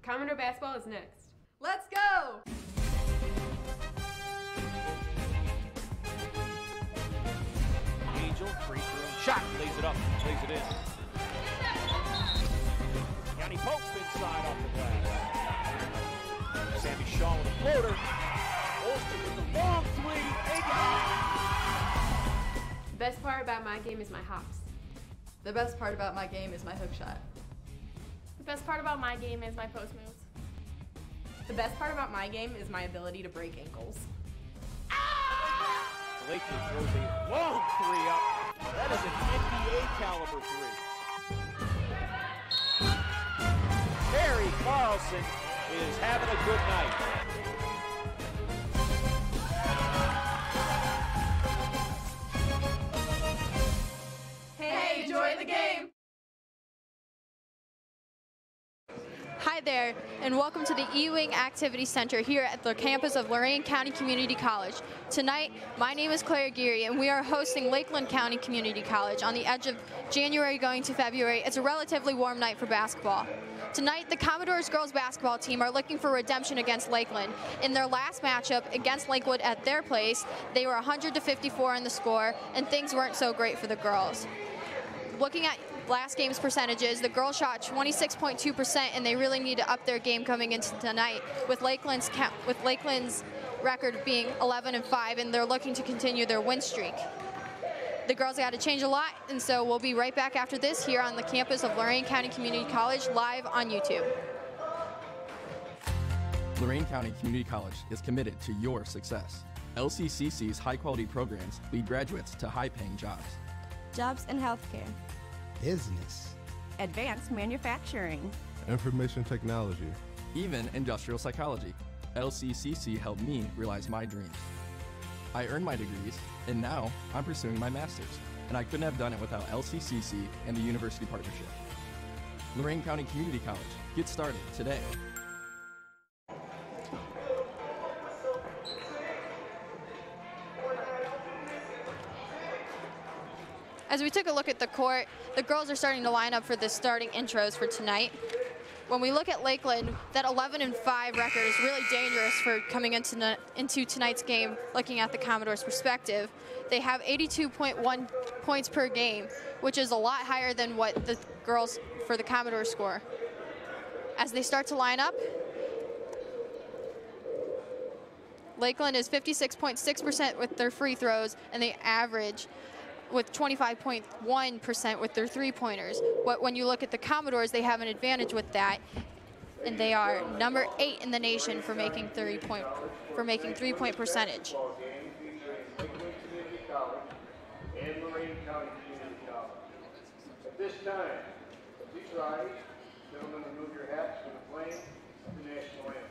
Commodore basketball is next. Let's go! Angel, free throw, shot, lays it up, lays it in. County Pope's inside off the glass. Sammy Shaw with a floater. Olsen with the long three. The best part about my game is my hops. The best part about my game is my hook shot. The best part about my game is my post moves. The best part about my game is my ability to break ankles. Lakeland throws a long three up. That is an NBA caliber three. Harry Carlson is having a good night. Hey, enjoy the game! Hi there, and welcome to the E-Wing Activity Center here at the campus of Lorain County Community College. Tonight, my name is Claire Geary, and we are hosting Lakeland County Community College on the edge of January going to February. It's a relatively warm night for basketball. Tonight, the Commodores girls basketball team are looking for redemption against Lakeland. In their last matchup against Lakewood at their place, they were 100-54 in the score, and things weren't so great for the girls. Looking at last game's percentages, the girls shot 26.2%, and they really need to up their game coming into tonight, with Lakeland's record being 11-5, and they're looking to continue their win streak. The girls got to change a lot, and so we'll be right back after this here on the campus of Lorain County Community College, live on YouTube. Lorain County Community College is committed to your success. LCCC's high-quality programs lead graduates to high-paying jobs. Jobs in healthcare, business, Advanced manufacturing, information technology, even industrial psychology. LCCC helped me realize my dreams. I earned my degrees, and now I'm pursuing my master's, and I couldn't have done it without LCCC and the university partnership. Lorain County Community College. Get started today. As we took a look at the court, the girls are starting to line up for the starting intros for tonight. When we look at Lakeland, that 11-5 record is really dangerous for coming into tonight's game, looking at the Commodores' perspective. They have 82.1 points per game, which is a lot higher than what the girls for the Commodores score. As they start to line up, Lakeland is 56.6% with their free throws, and they average with 25.1% with their three-pointers. When you look at the Commodores, they have an advantage with that, and they are number 8 in the nation for making three-point percentage. And Lorain County Community College. At this time, please rise. Gentlemen, remove your hats for the playing of the national anthem.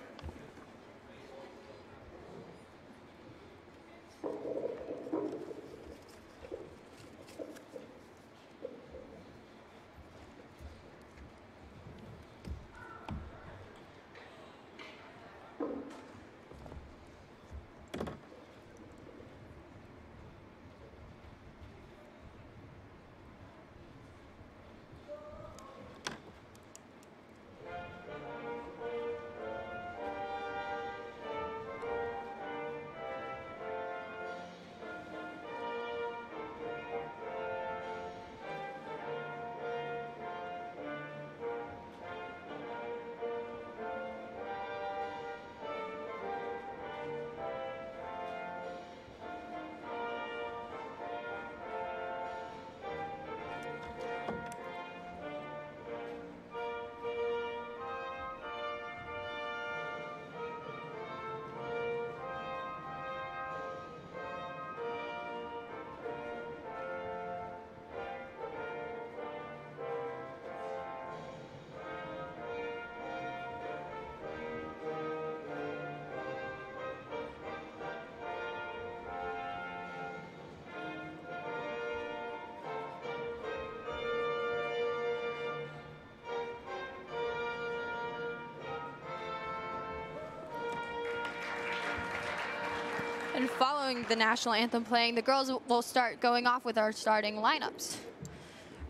And following the national anthem playing, the girls will start going off with our starting lineups.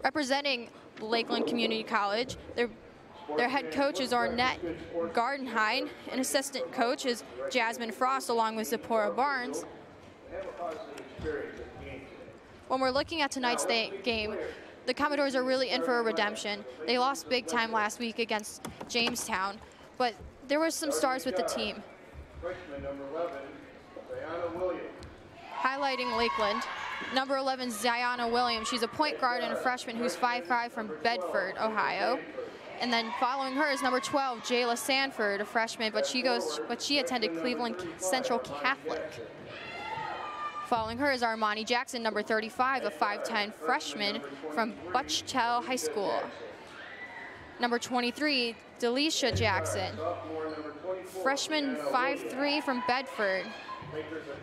Representing Lakeland Community College, Their head coach is Arnett Gardenhide, and assistant coach is Jasmine Frost along with Zipporah Barnes. When we're looking at tonight's game, the Commodores are really in for a redemption. They lost big time last week against Jamestown, but there were some stars with the team. Highlighting Lakeland, number 11, Ziana Williams. She's a point guard and a freshman who's 5'5" from Bedford, Ohio. And then following her is number 12, Jayla Sanford, a freshman, but she attended Cleveland Central Catholic. Following her is Armani Jackson, number 35, a 5'10" freshman from Butchell High School. Number 23, Delisha Jackson, freshman 5'3" from Bedford.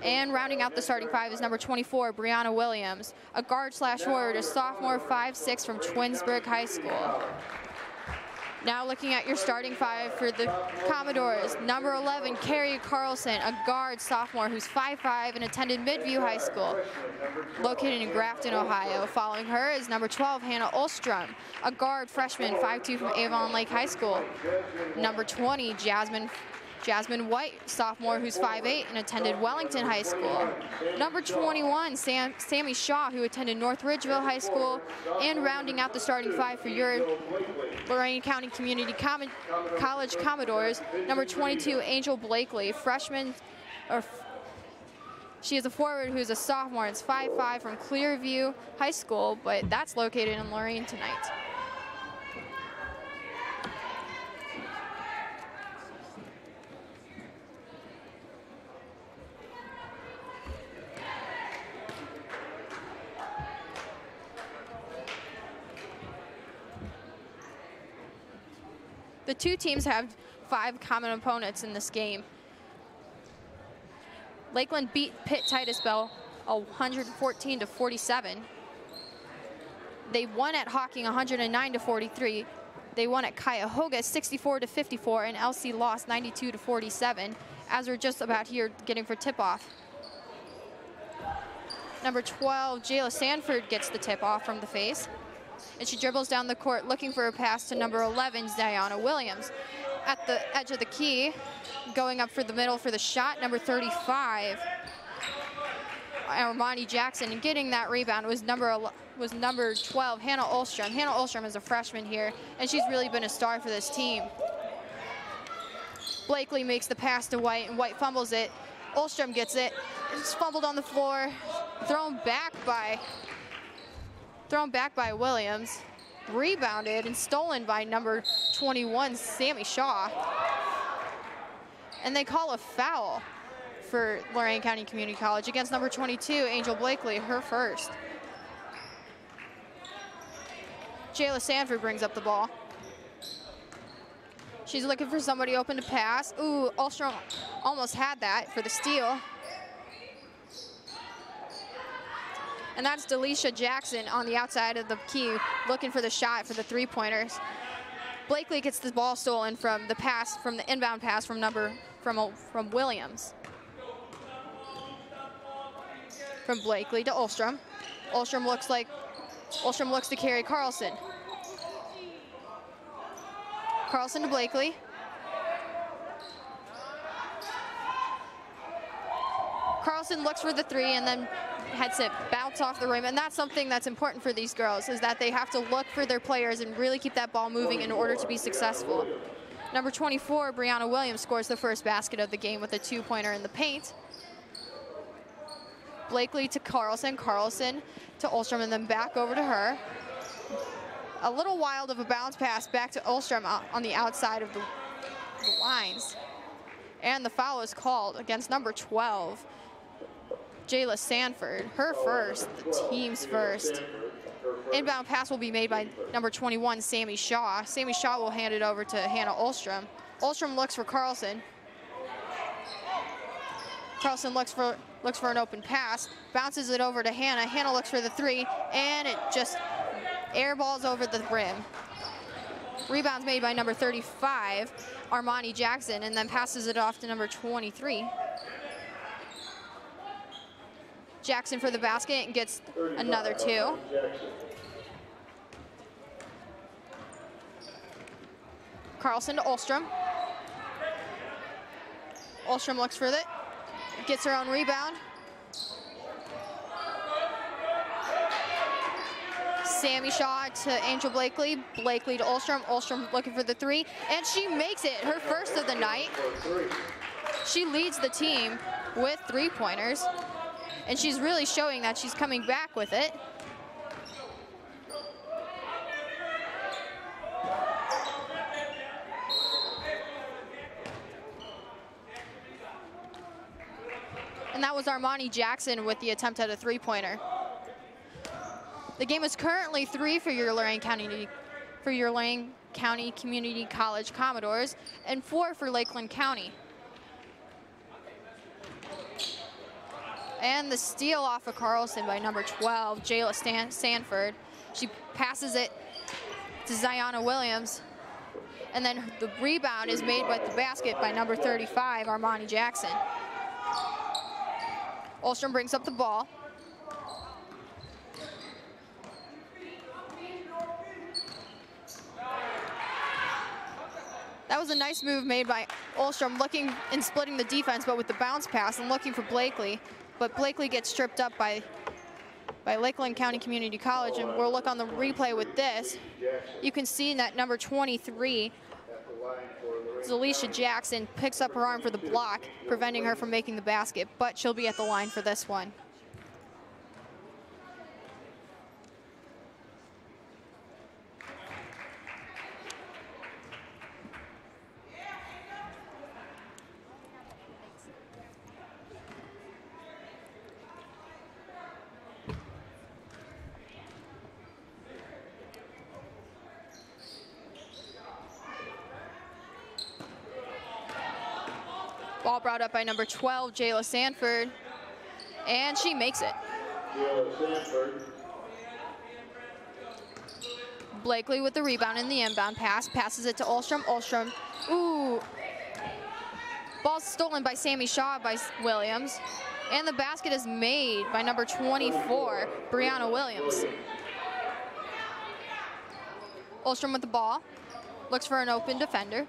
And rounding out the starting five is number 24, Brianna Williams, a guard/forward, a sophomore 5'6" from Twinsburg High School. Now looking at your starting five for the Commodores, number 11, Carrie Carlson, a guard sophomore who's 5'5" and attended Midview High School, located in Grafton, Ohio. Following her is number 12, Hannah Ulstrom, a guard freshman, 5'2" from Avon Lake High School. Number 20, Jasmine White, sophomore who's 5'8" and attended Wellington High School. Number 21, Sammy Shaw, who attended North Ridgeville High School. And rounding out the starting five for your Lorain County Community College Commodores, number 22, Angel Blakely, freshman, she is a forward who's a sophomore and is 5'5" from Clearview High School, but that's located in Lorain tonight. The two teams have 5 common opponents in this game. Lakeland beat Pitt Titusville 114-47. They won at Hawking 109-43. They won at Cuyahoga 64-54, and LC lost 92-47, as we're just about here getting for tip-off. Number 12, Jayla Sanford gets the tip-off from the face, and she dribbles down the court looking for a pass to number 11, Ziana Williams. At the edge of the key, going up for the middle for the shot, number 35, Armani Jackson, and getting that rebound was number 12, Hannah Ulstrom. Hannah Ulstrom is a freshman here, and she's really been a star for this team. Blakely makes the pass to White, and White fumbles it. Ulstrom gets it. It's fumbled on the floor, thrown back by Williams, rebounded and stolen by number 21, Sammy Shaw. And they call a foul for Lorain County Community College against number 22, Angel Blakely, her first. Jayla Sanford brings up the ball. She's looking for somebody open to pass. Ooh, Ulstrom almost had that for the steal. And that's Delisha Jackson on the outside of the key, looking for the shot for the three-pointers. Blakely gets the ball stolen from the inbound pass from Williams. From Blakely to Ulstrom. Ulstrom looks to Carrie Carlson. Carlson to Blakely. Carlson looks for the three and then heads it, bounce off the rim, and that's something that's important for these girls, is that they have to look for their players and really keep that ball moving in order to be successful. Number 24, Brianna Williams, scores the first basket of the game with a two-pointer in the paint. Blakely to Carlson, Carlson to Ulstrom, and then back over to her. A little wild of a bounce pass back to Ulstrom on the outside of the lines. And the foul is called against number 12, Jayla Sanford, her first, the team's first. Inbound pass will be made by number 21, Sammy Shaw. Sammy Shaw will hand it over to Hannah Ulstrom. Ulstrom looks for Carlson. Carlson looks for an open pass, bounces it over to Hannah. Hannah looks for the three, and it just airballs over the rim. Rebounds made by number 35, Armani Jackson, and then passes it off to number 23. Jackson for the basket and gets another two. Carlson to Olstrom. Olstrom looks for it, gets her own rebound. Sammy Shaw to Angel Blakely, Blakely to Olstrom, Olstrom looking for the three, and she makes it, her first of the night. She leads the team with three-pointers, and she's really showing that she's coming back with it. And that was Armani Jackson with the attempt at a three-pointer. The game is currently 3 for your Lorain County Community College Commodores and 4 for Lakeland County. And the steal off of Carlson by number 12, Jayla Sanford. She passes it to Ziona Williams. And then the rebound is made with the basket by number 35, Armani Jackson. Olstrom brings up the ball. That was a nice move made by Olstrom, looking and splitting the defense, but with the bounce pass and looking for Blakely. But Blakely gets stripped up by Lakeland County Community College, and we'll look on the replay with this. You can see that number 23, Zalisha Jackson, picks up her arm for the block, preventing her from making the basket, but she'll be at the line for this one. Ball brought up by number 12, Jayla Sanford, and she makes it. Blakely with the rebound in the inbound pass, passes it to Olstrom. Olstrom, ooh. Ball stolen by Sammy Shaw by Williams, and the basket is made by number 24, Brianna Williams. Olstrom with the ball, looks for an open defender.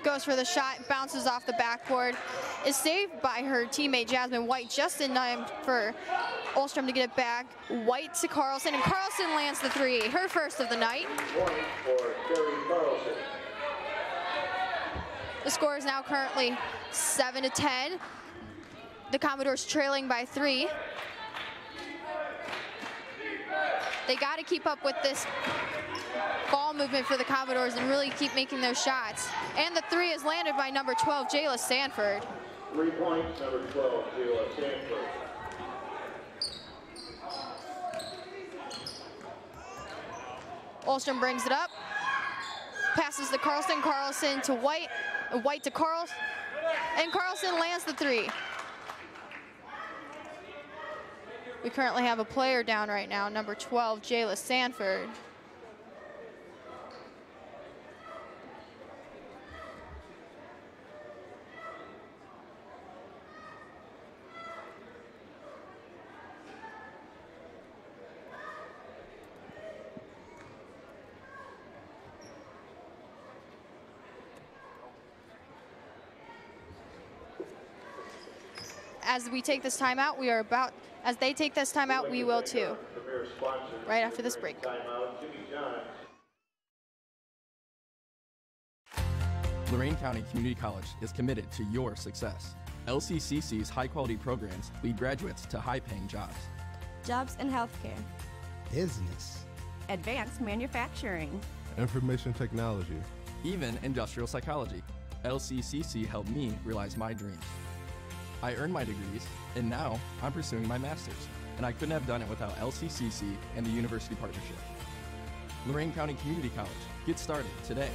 Goes for the shot, bounces off the backboard, is saved by her teammate Jasmine White just in time for Olstrom to get it back. White to Carlson, and Carlson lands the three, her first of the night. The score is now currently 7-10. The Commodores trailing by 3. They got to keep up with this ball movement for the Commodores and really keep making their shots. And the three is landed by number 12, Jayla Sanford. 3 points, number 12, Jayla Sanford. Olstrom brings it up, passes to Carlson, Carlson to White, White to Carlson, and Carlson lands the three. We currently have a player down right now, number 12, Jayla Sanford. As we take this timeout, as they take this timeout, we will too. Right after this break. Lorain County Community College is committed to your success. LCCC's high-quality programs lead graduates to high-paying jobs. Jobs in healthcare. Business. Advanced manufacturing. Information technology. Even industrial psychology. LCCC helped me realize my dreams. I earned my degrees, and now I'm pursuing my master's, and I couldn't have done it without LCCC and the University Partnership. Lorain County Community College. Get started today.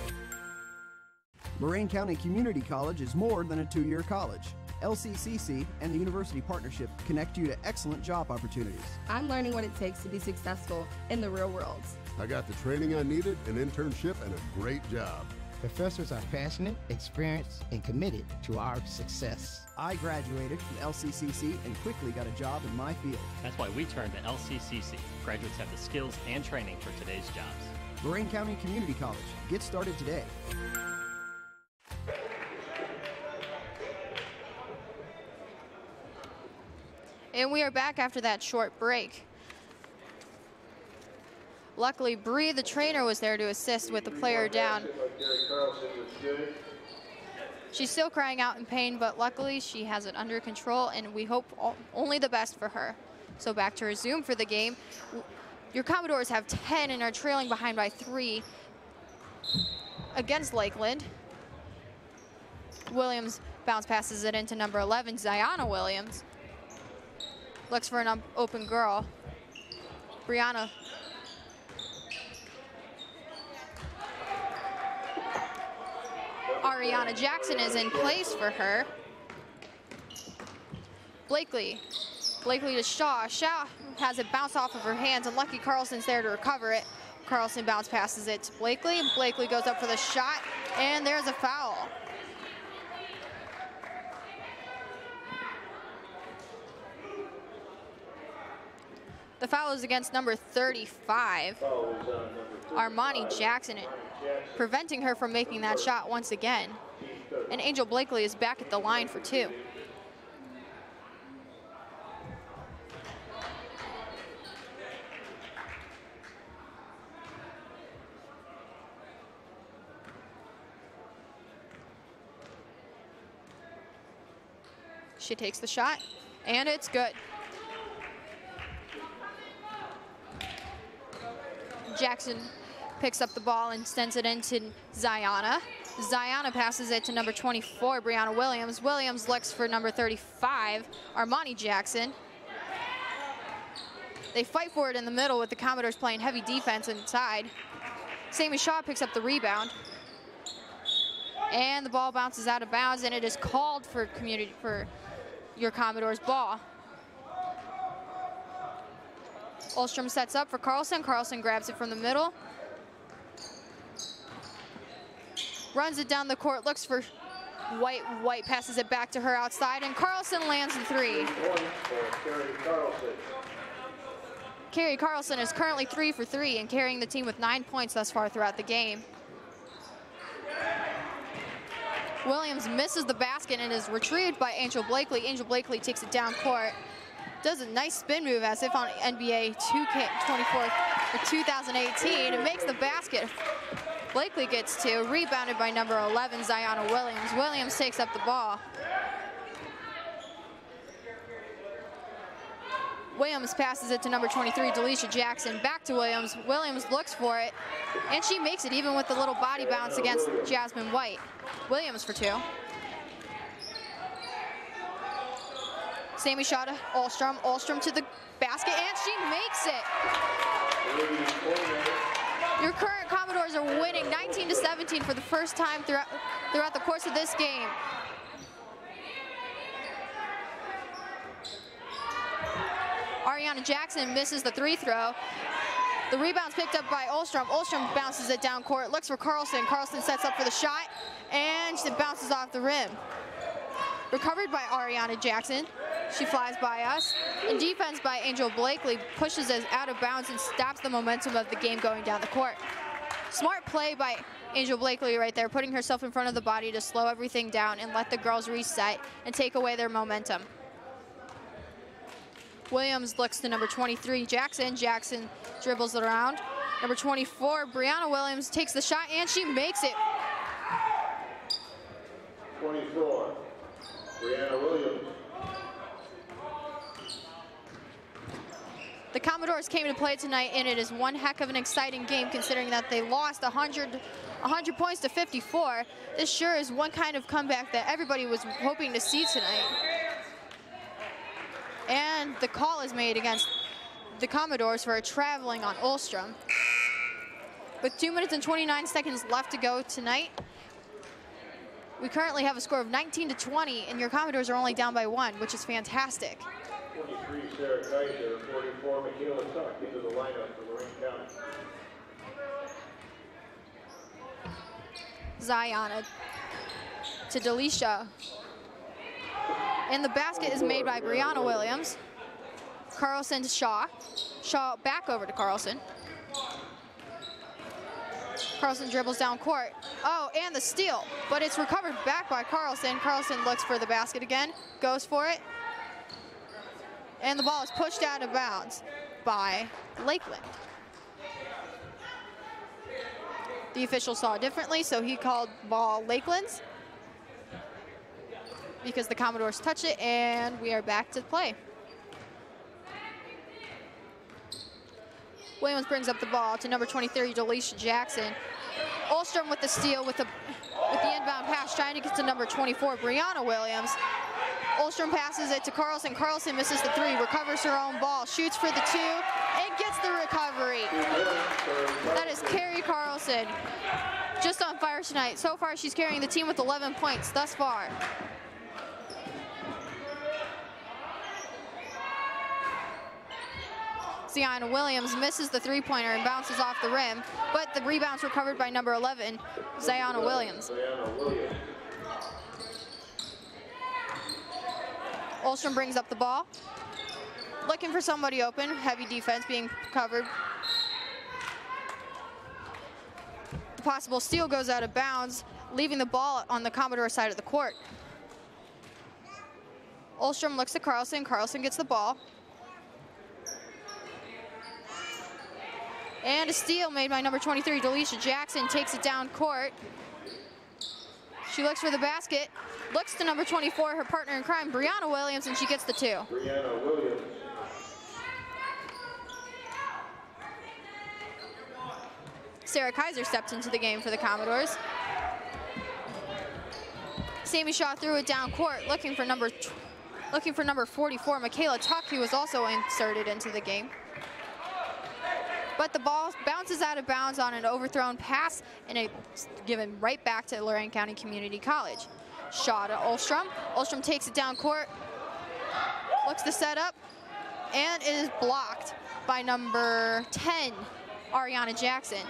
Lorain County Community College is more than a 2-year college. LCCC and the University Partnership connect you to excellent job opportunities. I'm learning what it takes to be successful in the real world. I got the training I needed, an internship, and a great job. Professors are passionate, experienced, and committed to our success. I graduated from LCCC and quickly got a job in my field. That's why we turned to LCCC. Graduates have the skills and training for today's jobs. Lorain County Community College. Get started today. And we are back after that short break. Luckily, Bree, the trainer, was there to assist with the player down. She's still crying out in pain, but luckily she has it under control, and we hope only the best for her. So back to resume for the game. Your Commodores have 10 and are trailing behind by 3 against Lakeland. Williams bounce passes it into number 11, Ziana Williams. Looks for an open girl. Brianna. Ariana Jackson is in place for her. Blakely to Shaw. Shaw has it bounce off of her hands, and Lucky Carlson's there to recover it. Carlson bounce passes it to Blakely, and Blakely goes up for the shot, and there's a foul. The foul is against number 35, Armani Jackson, preventing her from making that shot once again. And Angel Blakely is back at the line for 2. She takes the shot, and it's good. Jackson picks up the ball and sends it into Ziana. Ziana passes it to number 24, Brianna Williams. Williams looks for number 35, Armani Jackson. They fight for it in the middle with the Commodores playing heavy defense inside. Sammy Shaw picks up the rebound. And the ball bounces out of bounds, and it is called for your Commodores ball. Olstrom sets up for Carlson. Carlson grabs it from the middle. Runs it down the court, looks for White. White passes it back to her outside, and Carlson lands the 3. Carrie Carlson is currently 3 for 3 and carrying the team with 9 points thus far throughout the game. Williams misses the basket and is retrieved by Angel Blakely. Angel Blakely takes it down court. Does a nice spin move as if on NBA 2K24 for 2018. It makes the basket. Blakely gets 2, rebounded by number 11, Ziana Williams. Williams takes up the ball. Williams passes it to number 23, Delisha Jackson. Back to Williams. Williams looks for it, and she makes it even with the little body bounce against Jasmine White. Williams for 2. Sammy Shaw to Olstrom. Olstrom to the basket, and she makes it. Your current Commodores are winning 19-17 for the first time throughout the course of this game. Ariana Jackson misses the 3 throw. The rebound's picked up by Olstrom. Olstrom bounces it down court, looks for Carlson. Carlson sets up for the shot, and it bounces off the rim. Recovered by Ariana Jackson. She flies by us. And defense by Angel Blakely pushes us out of bounds and stops the momentum of the game going down the court. Smart play by Angel Blakely right there, putting herself in front of the body to slow everything down and let the girls reset and take away their momentum. Williams looks to number 23, Jackson. Jackson dribbles it around. Number 24, Brianna Williams takes the shot, and she makes it. 24, Brianna Williams. The Commodores came to play tonight, and it is one heck of an exciting game considering that they lost 100 points to 54. This sure is one kind of comeback that everybody was hoping to see tonight. And the call is made against the Commodores for a traveling on Olstrom. With 2 minutes and 29 seconds left to go tonight, we currently have a score of 19-20, and your Commodores are only down by 1, which is fantastic. 23, Sarah Kaiser. 44, Michaela Tuck into the lineup for Lorain County. Ziona to Delisha. And the basket is made by Brianna Williams. Carlson to Shaw. Shaw back over to Carlson. Carlson dribbles down court. Oh, and the steal, but it's recovered back by Carlson. Carlson looks for the basket again, goes for it. And the ball is pushed out of bounds by Lakeland. The official saw it differently, so he called ball Lakeland's because the Commodores touch it, and we are back to play. Williams brings up the ball to number 23, Delisha Jackson. Olstrom with the steal with the inbound pass, trying to get to number 24, Brianna Williams. Olstrom passes it to Carlson. Carlson misses the three, recovers her own ball, shoots for the two, and gets the recovery. That is Carrie Carlson, just on fire tonight. So far, she's carrying the team with 11 points thus far. Ziona Williams misses the three-pointer and bounces off the rim, but the rebound's recovered by number 11, Ziona Williams. Olstrom brings up the ball, looking for somebody open. Heavy defense being covered. The possible steal goes out of bounds, leaving the ball on the Commodore side of the court. Olstrom looks at Carlson. Carlson gets the ball. And a steal made by number 23, Delisha Jackson, takes it down court. She looks for the basket, looks to number 24, her partner in crime, Brianna Williams, and she gets the two. Brianna Williams. Sarah Kaiser stepped into the game for the Commodores. Sammy Shaw threw it down court, looking for number 44, Michaela Tuck, who was also inserted into the game. But the ball bounces out of bounds on an overthrown pass, and it's given right back to Lorain County Community College. Shaw to Olstrom. Olstrom takes it down court, looks to set up, and it is blocked by number 10, Ariana Jackson.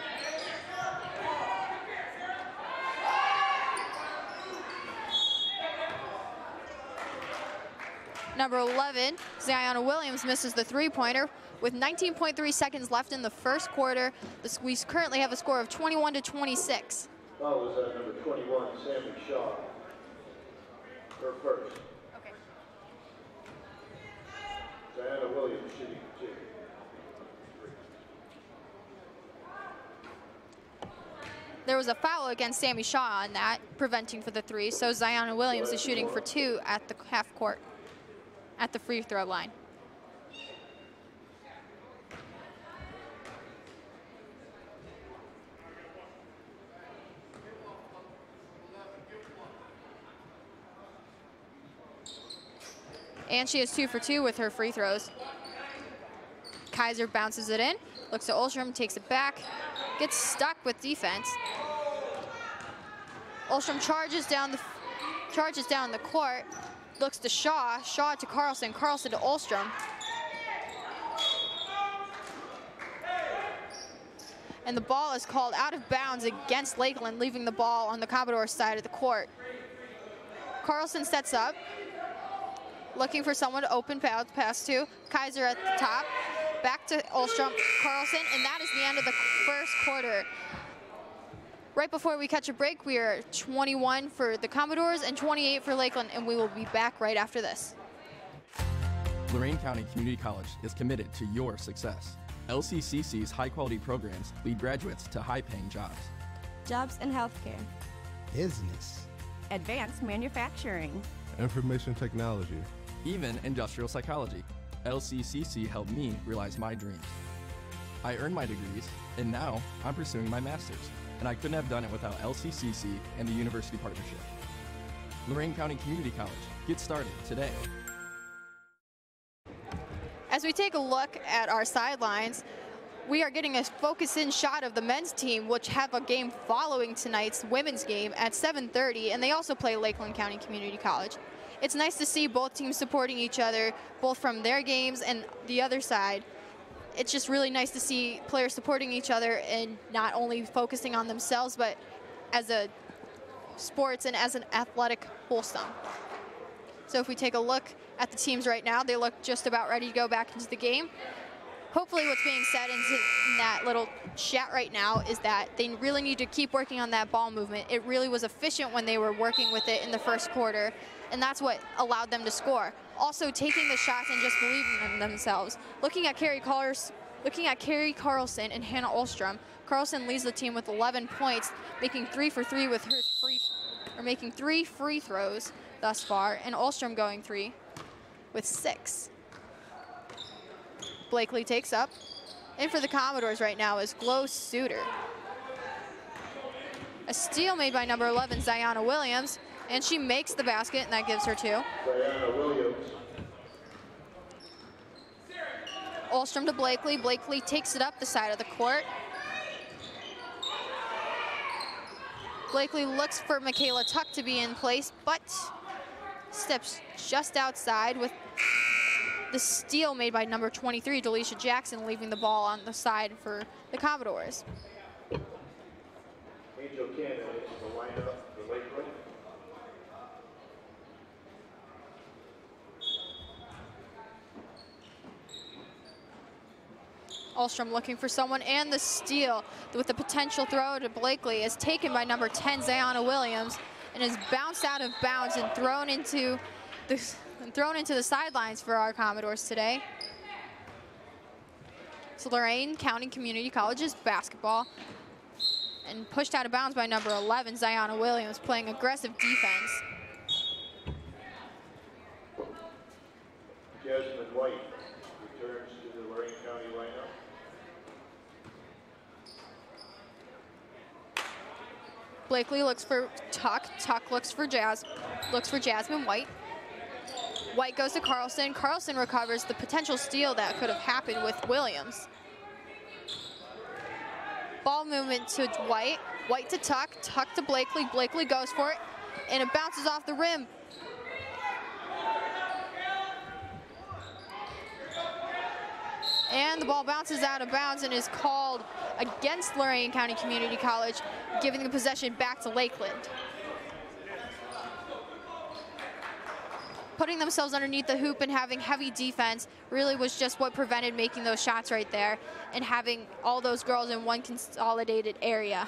Number 11, Ziona Williams, misses the three-pointer. With 19.3 seconds left in the first quarter, we currently have a score of 21-26. Foul was at number 21, Sammy Shaw. Her first. Okay. Ziona Williams shooting two. There was a foul against Sammy Shaw on that, preventing for the three, so Ziona Williams is shooting for two at the half court, at the free throw line. And she is 2 for 2 with her free throws. Kaiser bounces it in, looks at Olstrom, takes it back, gets stuck with defense. Olstrom charges down the court, looks to Shaw, Shaw to Carlson, Carlson to Olstrom. And the ball is called out of bounds against Lakeland, leaving the ball on the Commodore side of the court. Carlson sets up, looking for someone to open pass to. Kaiser at the top, back to Olstrom, Carlson, and that is the end of the first quarter. Right before we catch a break, we are 21 for the Commodores and 28 for Lakeland, and we will be back right after this. Lorain County Community College is committed to your success. LCCC's high-quality programs lead graduates to high-paying jobs. Jobs and healthcare. Business. Advanced manufacturing. Information technology. Even industrial psychology. LCCC helped me realize my dreams. I earned my degrees, and now I'm pursuing my master's, and I couldn't have done it without LCCC and the university partnership. Lorain County Community College. Get started today. As we take a look at our sidelines, we are getting a focus-in shot of the men's team, which have a game following tonight's women's game at 7:30, and they also play Lakeland County Community College. It's nice to see both teams supporting each other, both from their games and the other side. It's just really nice to see players supporting each other and not only focusing on themselves, but as a sports and as an athletic wholesome. So if we take a look at the teams right now, they look just about ready to go back into the game. Hopefully what's being said in that little chat right now is that they really need to keep working on that ball movement. It really was efficient when they were working with it in the first quarter, and that's what allowed them to score. Also taking the shots and just believing in themselves. Looking at Carrie Carlson and Hannah Olstrom, Carlson leads the team with 11 points, making 3 for 3 with her making 3 free throws thus far, and Olstrom going 3 with 6. Blakely takes up. In for the Commodores right now is Glow Suter. A steal made by number 11, Ziona Williams, and she makes the basket, and that gives her 2. Ziona Williams. Olstrom to Blakely. Blakely takes it up the side of the court. Blakely looks for Michaela Tuck to be in place, but steps just outside with the steal made by number 23, Delisha Jackson, leaving the ball on the side for the Commodores. Angel Cannon is the lineup for Lakeland. Olstrom looking for someone, and the steal with the potential throw to Blakely is taken by number 10, Ziona Williams, and is bounced out of bounds and thrown into the sidelines for our Commodores today. So Lorain County Community College's basketball, and pushed out of bounds by number 11, Ziona Williams, playing aggressive defense. Jasmine White returns to the Lorain County lineup. Blakely looks for Tuck. Tuck looks for Jasmine White. White goes to Carlson. Carlson recovers the potential steal that could have happened with Williams. Ball movement to White. White to Tuck. Tuck to Blakely. Blakely goes for it, and it bounces off the rim. And the ball bounces out of bounds and is called against Lorain County Community College, giving the possession back to Lakeland. Putting themselves underneath the hoop and having heavy defense really was just what prevented making those shots right there, and having all those girls in one consolidated area.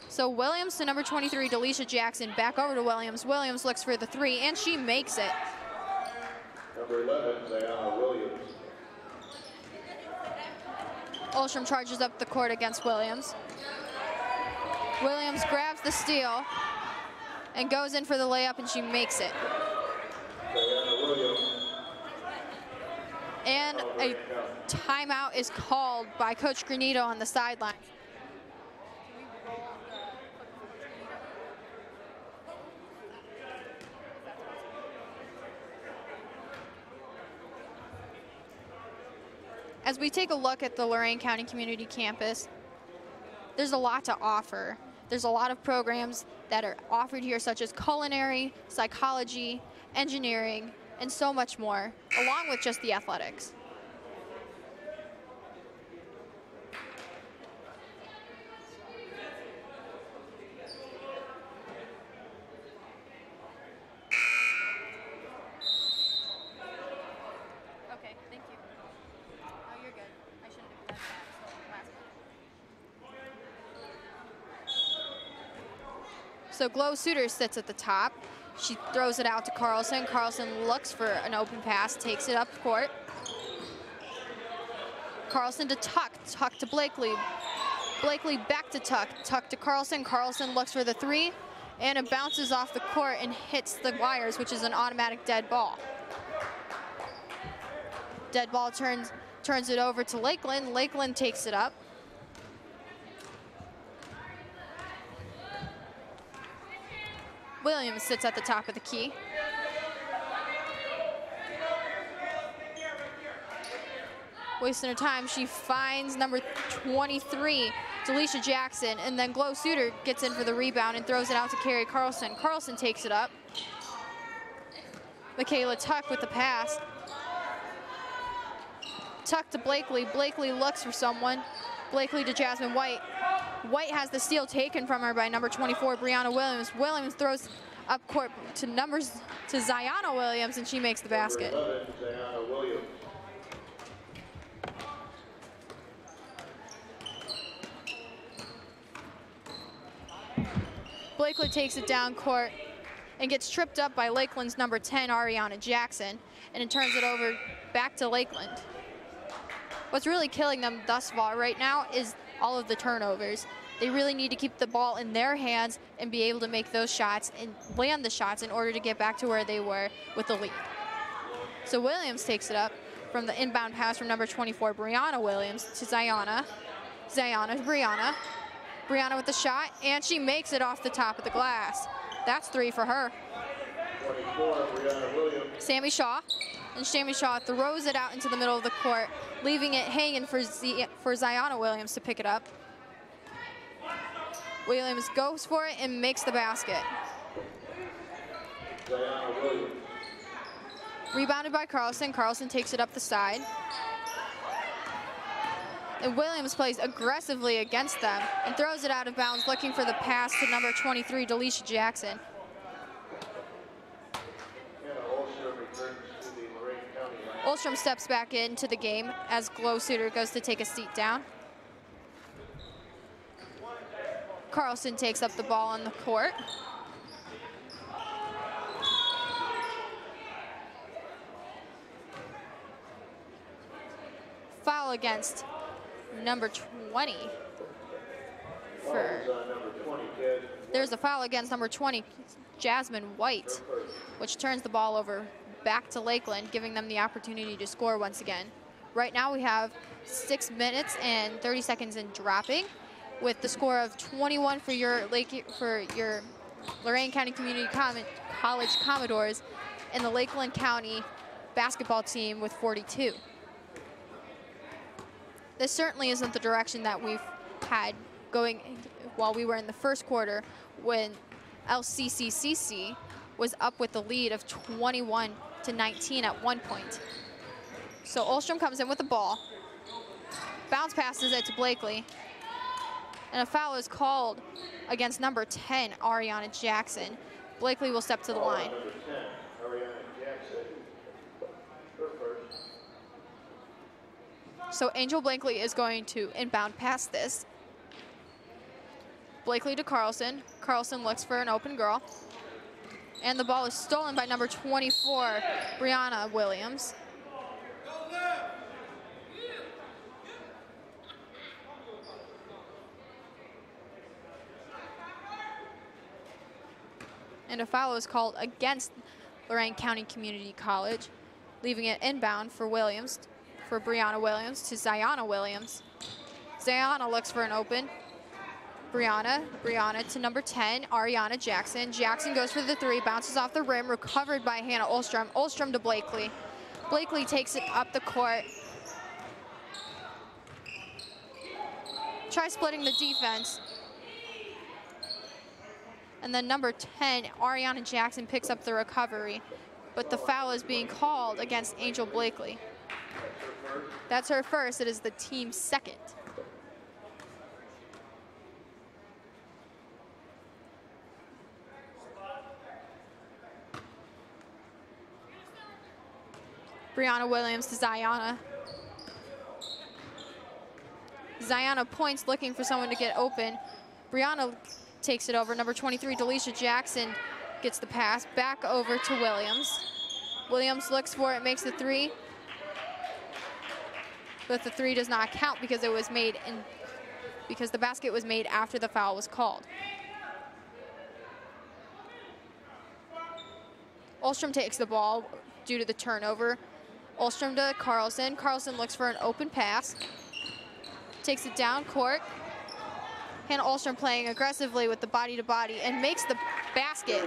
So Williams to number 23, Delisha Jackson, back over to Williams. Williams looks for the 3, and she makes it. Number 11, Ziona Williams. Olstrom charges up the court against Williams. Williams grabs the steal and goes in for the layup, and she makes it. And a timeout is called by Coach Granito on the sideline. As we take a look at the Lorain County Community Campus, there's a lot to offer. There's a lot of programs that are offered here, such as culinary, psychology, engineering, and so much more, along with just the athletics. Okay, thank you. Oh, you're good. I shouldn't have done that. So Glow Suter sits at the top. She throws it out to Carlson. Carlson looks for an open pass, takes it up court. Carlson to Tuck. Tuck to Blakely. Blakely back to Tuck. Tuck to Carlson. Carlson looks for the 3, and it bounces off the court and hits the wires, which is an automatic dead ball. Dead ball turns it over to Lakeland. Lakeland takes it up. Williams sits at the top of the key. Wasting her time, she finds number 23, Delisha Jackson, and then Glow Suter gets in for the rebound and throws it out to Carrie Carlson. Carlson takes it up. Michaela Tuck with the pass. Tuck to Blakely. Blakely looks for someone. Blakely to Jasmine White. White has the steal taken from her by number 24, Brianna Williams. Williams throws up court to Ziana Williams, and she makes the basket. Blakely takes it down court and gets tripped up by Lakeland's number 10, Ariana Jackson, and it turns it over back to Lakeland. What's really killing them thus far right now is all of the turnovers. They really need to keep the ball in their hands and be able to make those shots and land the shots in order to get back to where they were with the lead. So Williams takes it up from the inbound pass from number 24, Brianna Williams, to Ziana. Ziana to Brianna. Brianna with the shot, and she makes it off the top of the glass. That's 3 for her. 24, Brianna Williams. Sammy Shaw, and Sammy Shaw throws it out into the middle of the court, leaving it hanging for Ziana Williams to pick it up. Williams goes for it and makes the basket. Ziana Williams. Rebounded by Carlson. Carlson takes it up the side. And Williams plays aggressively against them and throws it out of bounds, looking for the pass to number 23, Delisha Jackson. Ulstrom steps back into the game as Glow Suter goes to take a seat down. Carlson takes up the ball on the court. Foul against number 20. There's a foul against number 20, Jasmine White, which turns the ball over back to Lakeland, giving them the opportunity to score once again. Right now we have 6 minutes and 30 seconds in dropping, with the score of 21 for your Lorain County Community College Commodores, and the Lakeland County basketball team with 42. This certainly isn't the direction that we've had going while we were in the first quarter, when LCCC was up with the lead of 21-19 at one point. So Ulstrom comes in with the ball, bounce passes it to Blakely, and a foul is called against number 10, Ariana Jackson. Blakely will step to the line. Number 10, Ariana Jackson. Her first. So Angel Blakely is going to inbound pass this. Blakely to Carlson. Carlson looks for an open girl. And the ball is stolen by number 24, Brianna Williams. And a foul is called against Lorain County Community College, leaving it inbound for Williams, for Brianna Williams to Ziana Williams. Ziana looks for an open. Brianna to number 10, Ariana Jackson. Jackson goes for the 3, bounces off the rim, recovered by Hannah Ulstrom. Ulstrom to Blakely. Blakely takes it up the court. Try splitting the defense. And then number 10, Ariana Jackson, picks up the recovery, but the foul is being called against Angel Blakely. That's her first. It is the team's second. Brianna Williams to Ziana. Ziana points, looking for someone to get open. Brianna takes it over. Number 23, Delisha Jackson, gets the pass back over to Williams. Williams looks for it, makes the 3. But the 3 does not count because it was made because the basket was made after the foul was called. Ulstrom takes the ball due to the turnover. Ulstrom to Carlson. Carlson looks for an open pass. Takes it down court. Hannah Ulstrom playing aggressively with the body-to-body and makes the basket.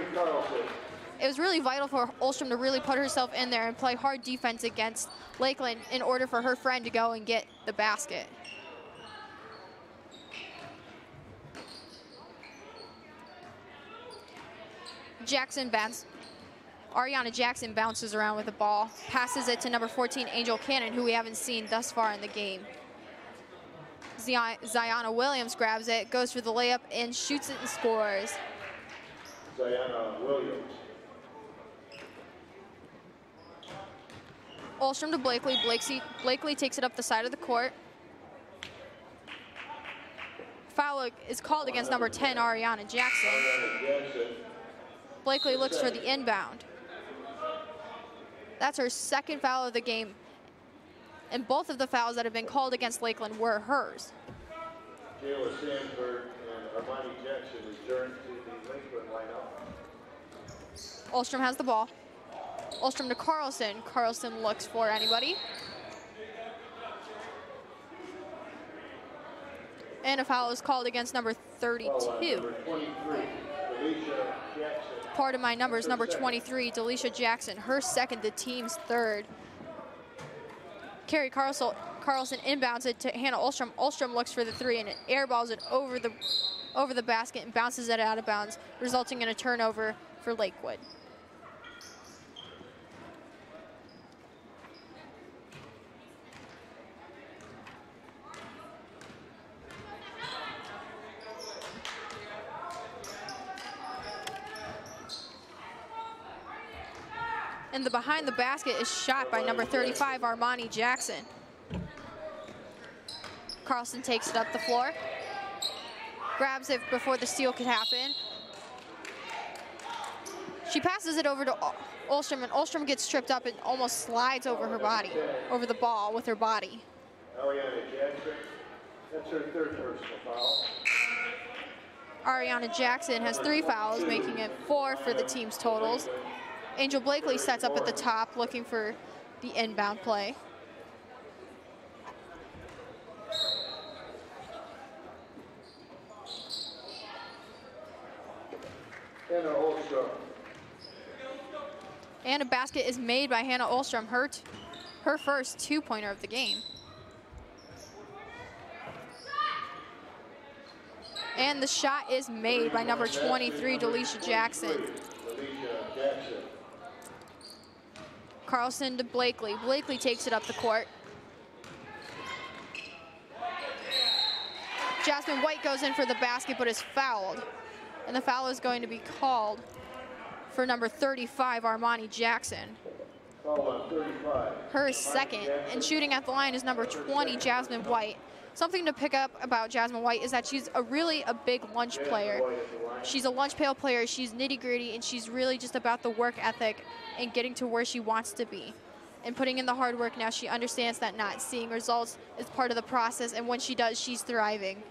It was really vital for Ulstrom to really put herself in there and play hard defense against Lakeland in order for her friend to go and get the basket. Ariana Jackson bounces around with the ball, passes it to number 14, Angel Cannon, who we haven't seen thus far in the game. Ziana Williams grabs it, goes for the layup, and shoots it and scores. Ziana Williams. Olstrom to Blakely. Blakely takes it up the side of the court. Foul is called against number 10, Ariana Jackson. Blakely looks for the inbound. That's her second foul of the game. And both of the fouls that have been called against Lakeland were hers. Jayla Sanford and Armani Jackson return to the Lakeland lineup. Olstrom has the ball. Olstrom to Carlson. Carlson looks for anybody. And a foul is called against number 32. Number 23, Delisha Jackson. Part of my numbers, number 23, Delisha Jackson. Her second, the team's third. Carrie Carlson inbounds it to Hannah Olstrom. Olstrom looks for the three and it airballs it over the basket and bounces it out of bounds, resulting in a turnover for Lakewood. And the behind the basket is shot by number 35, Armani Jackson. Carlson takes it up the floor. Grabs it before the steal could happen. She passes it over to Olstrom, and Olstrom gets tripped up and almost slides over her body, over the ball with her body. Ariana Jackson, that's her third personal foul. Ariana Jackson has 3 fouls, making it 4 for the team's totals. Angel Blakely sets up at the top, looking for the inbound play. Hannah Olstrom. And a basket is made by Hannah Olstrom, her first 2-pointer of the game. And the shot is made by number 23, Delisha Jackson. Delisha Jackson. Carlson to Blakely. Blakely takes it up the court. Jasmine White goes in for the basket but is fouled. And the foul is going to be called for number 35, Armani Jackson. Foul on 35. Her second. And shooting at the line is number 20, Jasmine White. Something to pick up about Jasmine White is that she's really a big lunch player. She's a lunch pail player, she's nitty-gritty, and she's really just about the work ethic and getting to where she wants to be. And putting in the hard work now, she understands that not seeing results is part of the process, and when she does, she's thriving.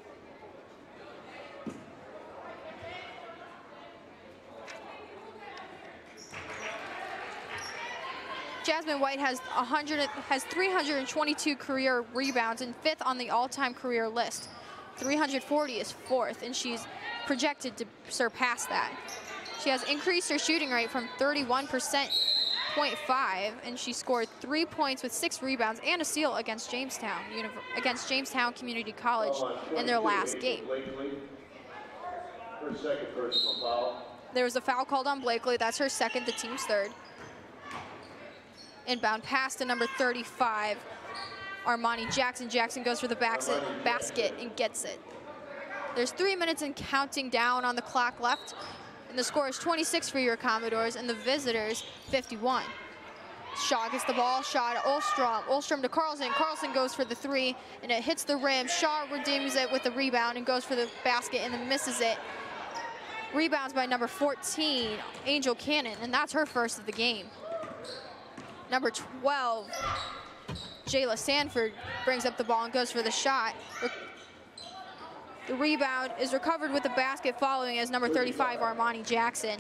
Jasmine White has 322 career rebounds and 5th on the all-time career list. 340 is 4th, and she's projected to surpass that. She has increased her shooting rate from 31.5%, and she scored 3 points with 6 rebounds and a steal against Jamestown Community College in their last game. Her second personal foul. There was a foul called on Blakely. That's her second, the team's third. Inbound pass to number 35, Armani Jackson. Jackson goes for the basket and gets it. There's 3 minutes and counting down on the clock left, and the score is 26 for your Commodores, and the visitors 51. Shaw gets the ball, Shaw to Olstrom. Olstrom to Carlson. Carlson goes for the 3, and it hits the rim. Shaw redeems it with the rebound and goes for the basket and then misses it. Rebounds by number 14, Angel Cannon, and that's her first of the game. Number 12, Jayla Sanford brings up the ball and goes for the shot. The rebound is recovered with the basket following as number 35, Armani Jackson.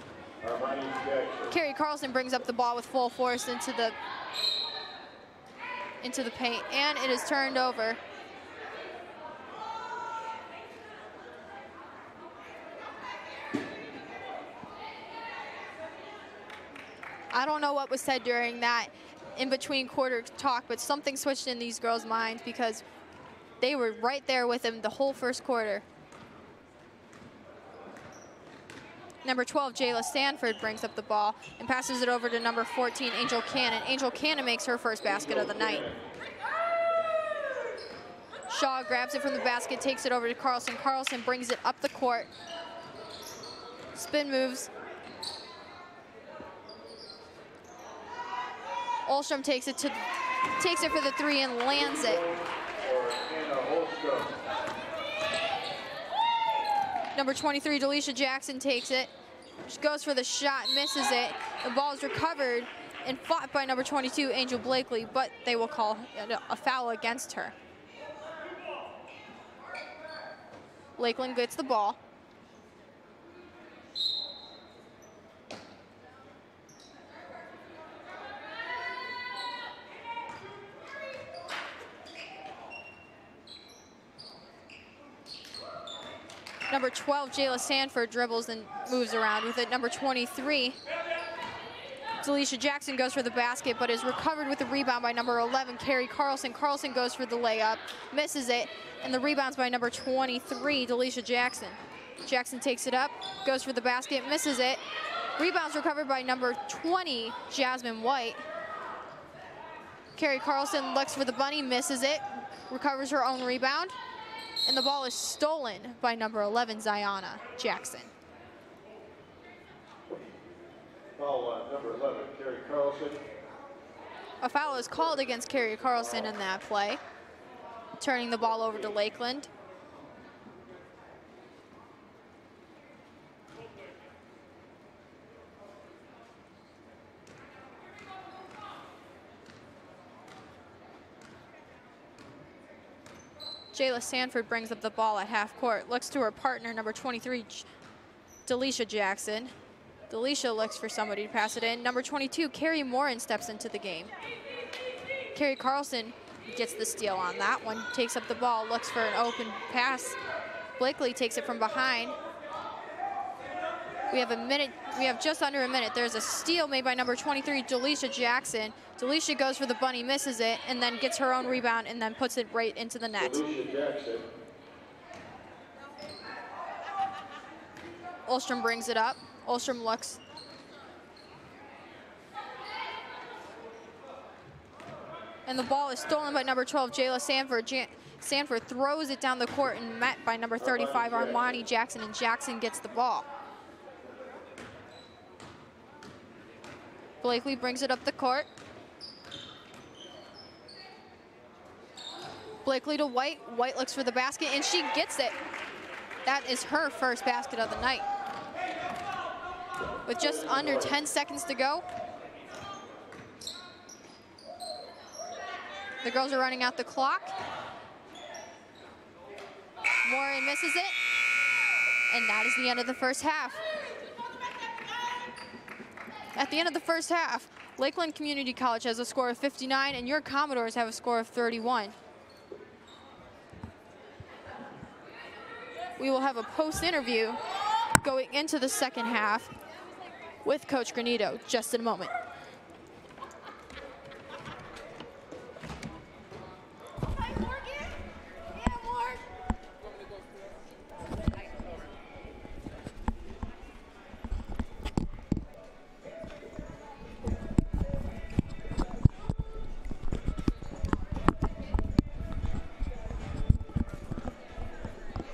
Carrie Carlson brings up the ball with full force into the paint, and it is turned over. I don't know what was said during that in-between quarter talk, but something switched in these girls' minds because they were right there with him the whole first quarter. Number 12, Jayla Sanford brings up the ball and passes it over to number 14, Angel Cannon. Angel Cannon makes her first basket of the night. Shaw grabs it from the basket, takes it over to Carlson. Carlson brings it up the court. Spin moves. Olstrom takes it for the three and lands it. Number 23, Delisha Jackson takes it. She goes for the shot, misses it. The ball is recovered and fought by number 22, Angel Blakely, but they will call a foul against her. Lakeland gets the ball. Number 12, Jayla Sanford dribbles and moves around with it. Number 23, Delisha Jackson goes for the basket, but is recovered with the rebound by number 11, Carrie Carlson. Carlson goes for the layup, misses it, and the rebound's by number 23, Delisha Jackson. Jackson takes it up, goes for the basket, misses it. Rebounds recovered by number 20, Jasmine White. Carrie Carlson looks for the bunny, misses it, recovers her own rebound, and the ball is stolen by number 11, Ziana Jackson. Foul number 11, Carrie Carlson. A foul is called against Carrie Carlson in that play, turning the ball over to Lakeland. Jayla Sanford brings up the ball at half court, looks to her partner, number 23, Delisha Jackson. Delisha looks for somebody to pass it in. Number 22, Carrie Morin steps into the game. Carrie Carlson gets the steal on that one, takes up the ball, looks for an open pass. Blakely takes it from behind. We have just under a minute. There's a steal made by number 23, Delisha Jackson. Delisha goes for the bunny, misses it, and then gets her own rebound and then puts it right into the net. Olstrom brings it up. Olstrom looks. And the ball is stolen by number 12, Jayla Sanford. Sanford throws it down the court and met by number 35, Armani Jackson, and Jackson gets the ball. Blakely brings it up the court. Blakely to White. White looks for the basket, and she gets it. That is her first basket of the night. With just under 10 seconds to go, the girls are running out the clock. Morin misses it, and that is the end of the first half. At the end of the first half, Lakeland Community College has a score of 59, and your Commodores have a score of 31. We will have a post-interview going into the second half with Coach Granito just in a moment.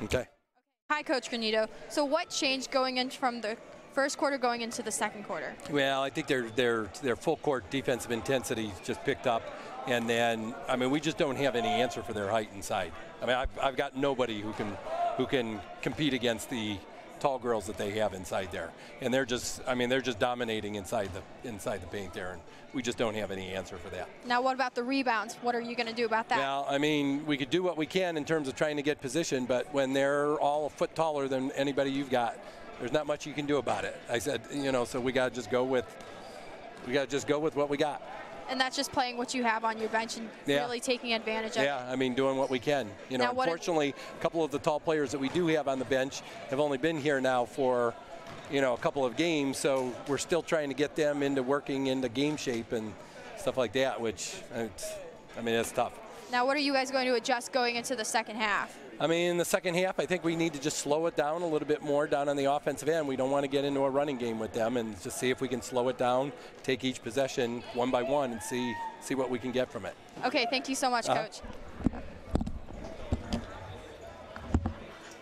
Okay. Hi, Coach Granito. So what changed going in from the first quarter going into the second quarter? Well, I think their full court defensive intensity just picked up, and then we just don't have any answer for their height inside. I've got nobody who can compete against the tall girls that they have inside there, and they're just dominating inside the paint there, and we just don't have any answer for that. Now, what about the rebounds? What are you going to do about that? Well, we could do what we can in terms of trying to get position, but when they're all a foot taller than anybody you've got, there's not much you can do about it. I said, so we got to just go with what we got. And that's just playing what you have on your bench and really taking advantage of it. Yeah, doing what we can. Unfortunately, a couple of the tall players that we do have on the bench have only been here now for, a couple of games, so we're still trying to get them working into game shape and stuff like that, which, it's tough. Now, what are you guys going to adjust going into the second half? In the second half, I think we need to just slow it down a little bit more down on the offensive end. We don't want to get into a running game with them, and just see if we can slow it down, take each possession one by one, and see what we can get from it. Okay, thank you so much, Coach.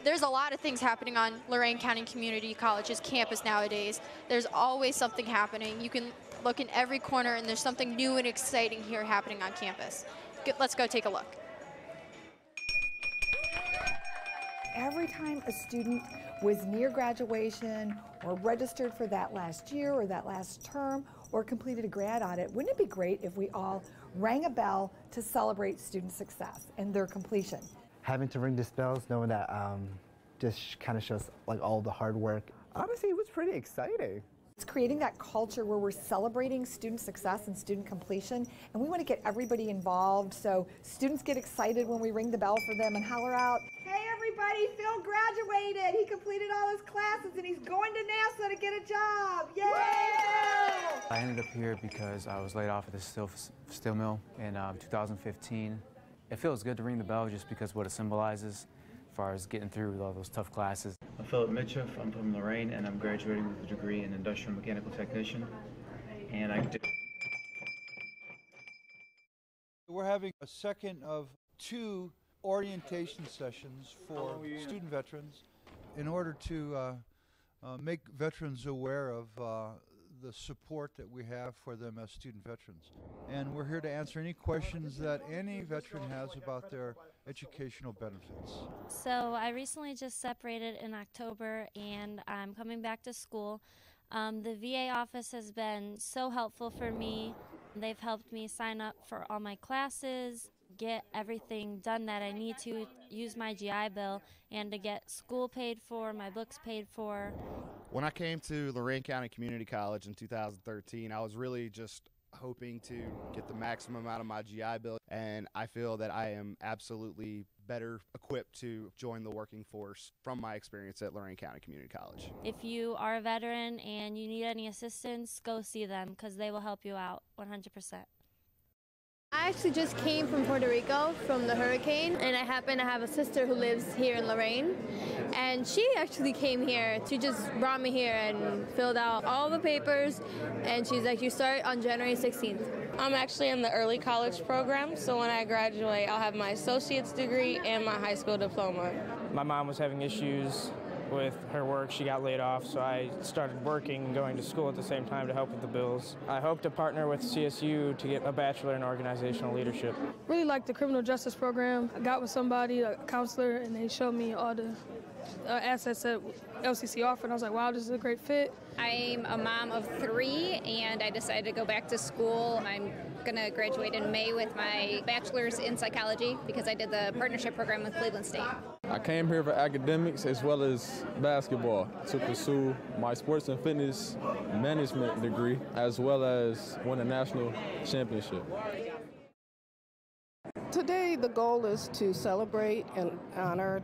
There's a lot of things happening on Lorain County Community College's campus nowadays. There's always something happening. You can look in every corner and there's something new and exciting here happening on campus. Let's go take a look. Every time a student was near graduation or registered for that last year or that last term or completed a grad audit, wouldn't it be great if we all rang a bell to celebrate student success and their completion? Having to ring these bells, knowing that just kind of shows like all the hard work. Honestly, it was pretty exciting. It's creating that culture where we're celebrating student success and student completion, and we want to get everybody involved so students get excited when we ring the bell for them and holler out, "Hey everybody, Phil graduated! He completed all his classes and he's going to NASA to get a job! Yay, Phil!" I ended up here because I was laid off at the steel mill in 2015. It feels good to ring the bell just because what it symbolizes as far as getting through all those tough classes. I'm Philip Mitchell. I'm from Lorain, and I'm graduating with a degree in industrial mechanical technician. And We're having a second of 2 orientation sessions for student veterans in order to make veterans aware of the support that we have for them as student veterans. And we're here to answer any questions that any veteran has about their educational benefits. So I recently just separated in October and I'm coming back to school. The VA office has been so helpful for me. They've helped me sign up for all my classes, get everything done that I need to, use my GI Bill, and to get school paid for, my books paid for. When I came to Lorain County Community College in 2013, I was really just hoping to get the maximum out of my GI Bill, and I feel that I am absolutely better equipped to join the working force from my experience at Lorain County Community College. If you are a veteran and you need any assistance, go see them because they will help you out 100%. I actually just came from Puerto Rico from the hurricane, and I happen to have a sister who lives here in Lorain, and she actually came here. She just brought me here and filled out all the papers, and she's like, you start on January 16th. I'm actually in the early college program, so when I graduate, I'll have my associate's degree and my high school diploma. My mom was having issues with her work. She got laid off, so I started working and going to school at the same time to help with the bills. I hope to partner with CSU to get a bachelor in organizational leadership. Really liked the criminal justice program. I got with somebody, a counselor, and they showed me all the assets that LCCC offered. I was like, wow, this is a great fit. I'm a mom of 3, and I decided to go back to school. I'm going to graduate in May with my bachelor's in psychology because I did the partnership program with Cleveland State. I came here for academics as well as basketball to pursue my sports and fitness management degree as well as win a national championship. Today, the goal is to celebrate and honor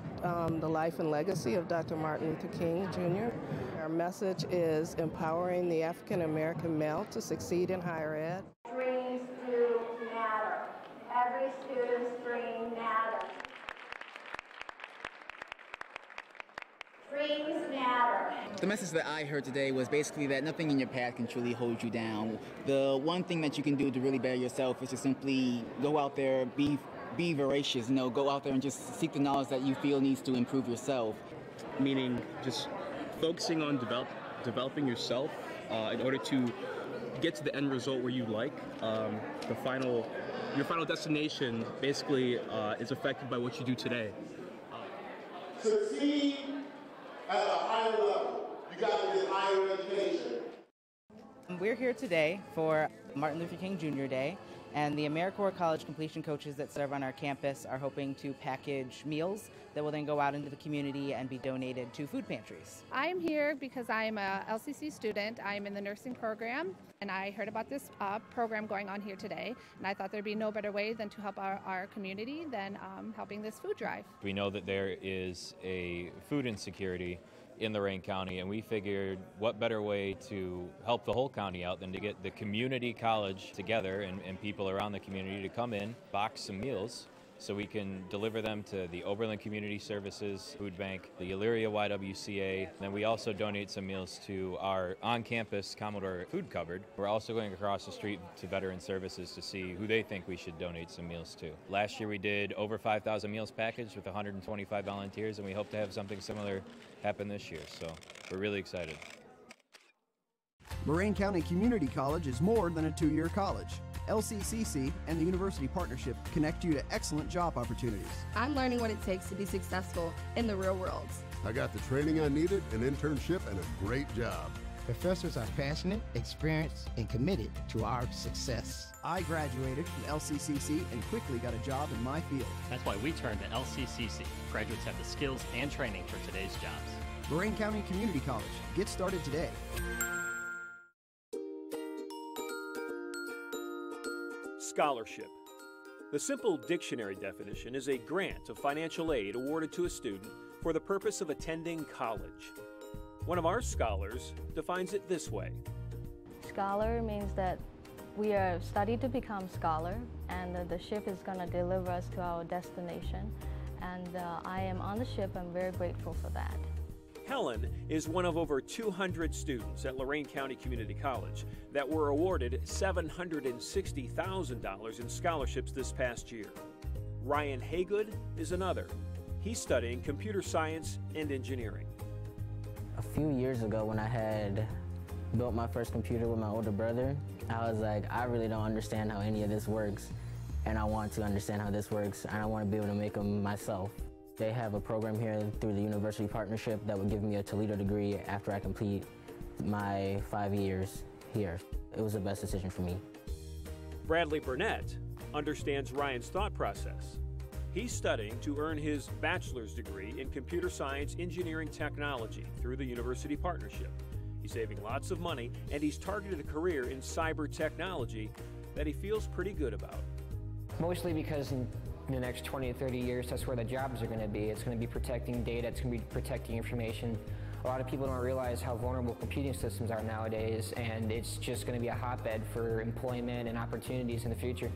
the life and legacy of Dr. Martin Luther King, Jr. Our message is empowering the African American male to succeed in higher ed. Dreams do matter. Every student's dream matters. Dreams matter. The message that I heard today was basically that nothing in your path can truly hold you down. The one thing that you can do to really better yourself is to simply go out there, be voracious, go out there and just seek the knowledge that you feel needs to improve yourself. Meaning just focusing on developing yourself in order to get to the end result where you like. Your final destination basically is affected by what you do today. Succeed at a higher level. You got to get higher education. We're here today for Martin Luther King Jr. Day, and the AmeriCorps College completion coaches that serve on our campus are hoping to package meals that will then go out into the community and be donated to food pantries. I'm here because I'm a LCC student. I'm in the nursing program, and I heard about this program going on here today, and I thought there'd be no better way than to help our community than helping this food drive. We know that there is a food insecurity in Lorain County, and we figured what better way to help the whole county out than to get the community college together and people around the community to come in, box some meals, so we can deliver them to the Oberlin Community Services Food Bank, the Elyria YWCA. Then we also donate some meals to our on-campus Commodore food cupboard. We're also going across the street to Veteran Services to see who they think we should donate some meals to. Last year we did over 5,000 meals packaged with 125 volunteers, and we hope to have something similar happen this year, so we're really excited. Lorain County Community College is more than a two-year college. LCCC and the University Partnership connect you to excellent job opportunities. I'm learning what it takes to be successful in the real world. I got the training I needed, an internship, and a great job. Professors are passionate, experienced, and committed to our success. I graduated from LCCC and quickly got a job in my field. That's why we turned to LCCC. Graduates have the skills and training for today's jobs. Lorain County Community College. Get started today. Scholarship. The simple dictionary definition is a grant of financial aid awarded to a student for the purpose of attending college. One of our scholars defines it this way. Scholar means that we are studied to become scholar, and the ship is going to deliver us to our destination. And I am on the ship. I'm very grateful for that. Helen is one of over 200 students at Lorain County Community College that were awarded $760,000 in scholarships this past year. Ryan Haygood is another. He's studying computer science and engineering. A few years ago, when I had built my first computer with my older brother, I was like, I really don't understand how any of this works, and I want to understand how this works, and I want to be able to make them myself. They have a program here through the University Partnership that would give me a Toledo degree after I complete my 5 years here. It was the best decision for me. Bradley Burnett understands Ryan's thought process. He's studying to earn his bachelor's degree in computer science engineering technology through the University Partnership. He's saving lots of money, and he's targeted a career in cyber technology that he feels pretty good about. Mostly because in the next 20 to 30 years, that's where the jobs are going to be. It's going to be protecting data, it's going to be protecting information. A lot of people don't realize how vulnerable computing systems are nowadays, and it's just going to be a hotbed for employment and opportunities in the future.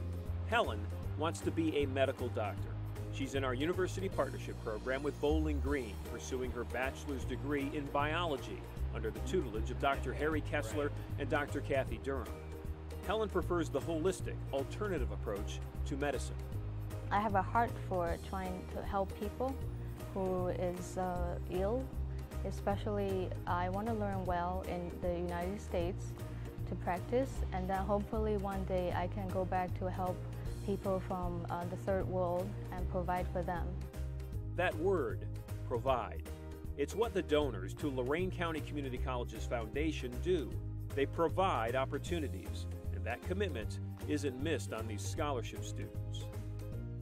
Helen wants to be a medical doctor. She's in our University Partnership program with Bowling Green, pursuing her bachelor's degree in biology under the tutelage of Dr. Harry Kessler and Dr. Kathy Durham. Helen prefers the holistic, alternative approach to medicine. I have a heart for trying to help people who is ill. Especially, I want to learn well in the United States to practice, and then hopefully one day I can go back to help people from the third world and provide for them. That word, provide, it's what the donors to Lorain County Community College's foundation do. They provide opportunities, and that commitment isn't missed on these scholarship students.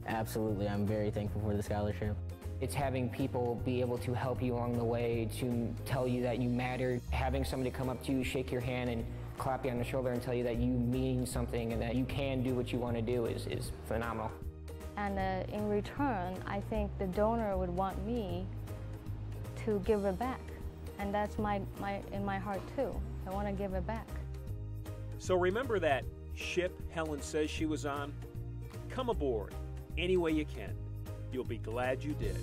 Absolutely, I'm very thankful for the scholarship. It's having people be able to help you along the way, to tell you that you matter, having somebody come up to you, shake your hand, and clap you on the shoulder and tell you that you mean something and that you can do what you want to do is phenomenal. And in return, I think the donor would want me to give it back. And that's in my heart too. I want to give it back. So remember that ship Helen says she was on? Come aboard any way you can. You'll be glad you did.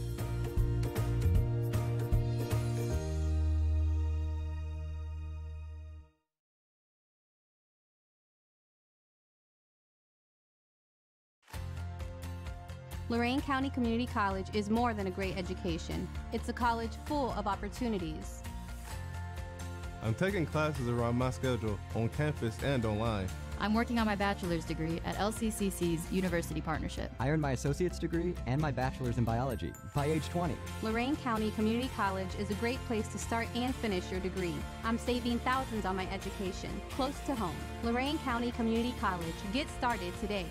Lorain County Community College is more than a great education. It's a college full of opportunities. I'm taking classes around my schedule on campus and online. I'm working on my bachelor's degree at LCCC's University Partnership. I earned my associate's degree and my bachelor's in biology by age 20. Lorain County Community College is a great place to start and finish your degree. I'm saving thousands on my education, close to home. Lorain County Community College. Get started today.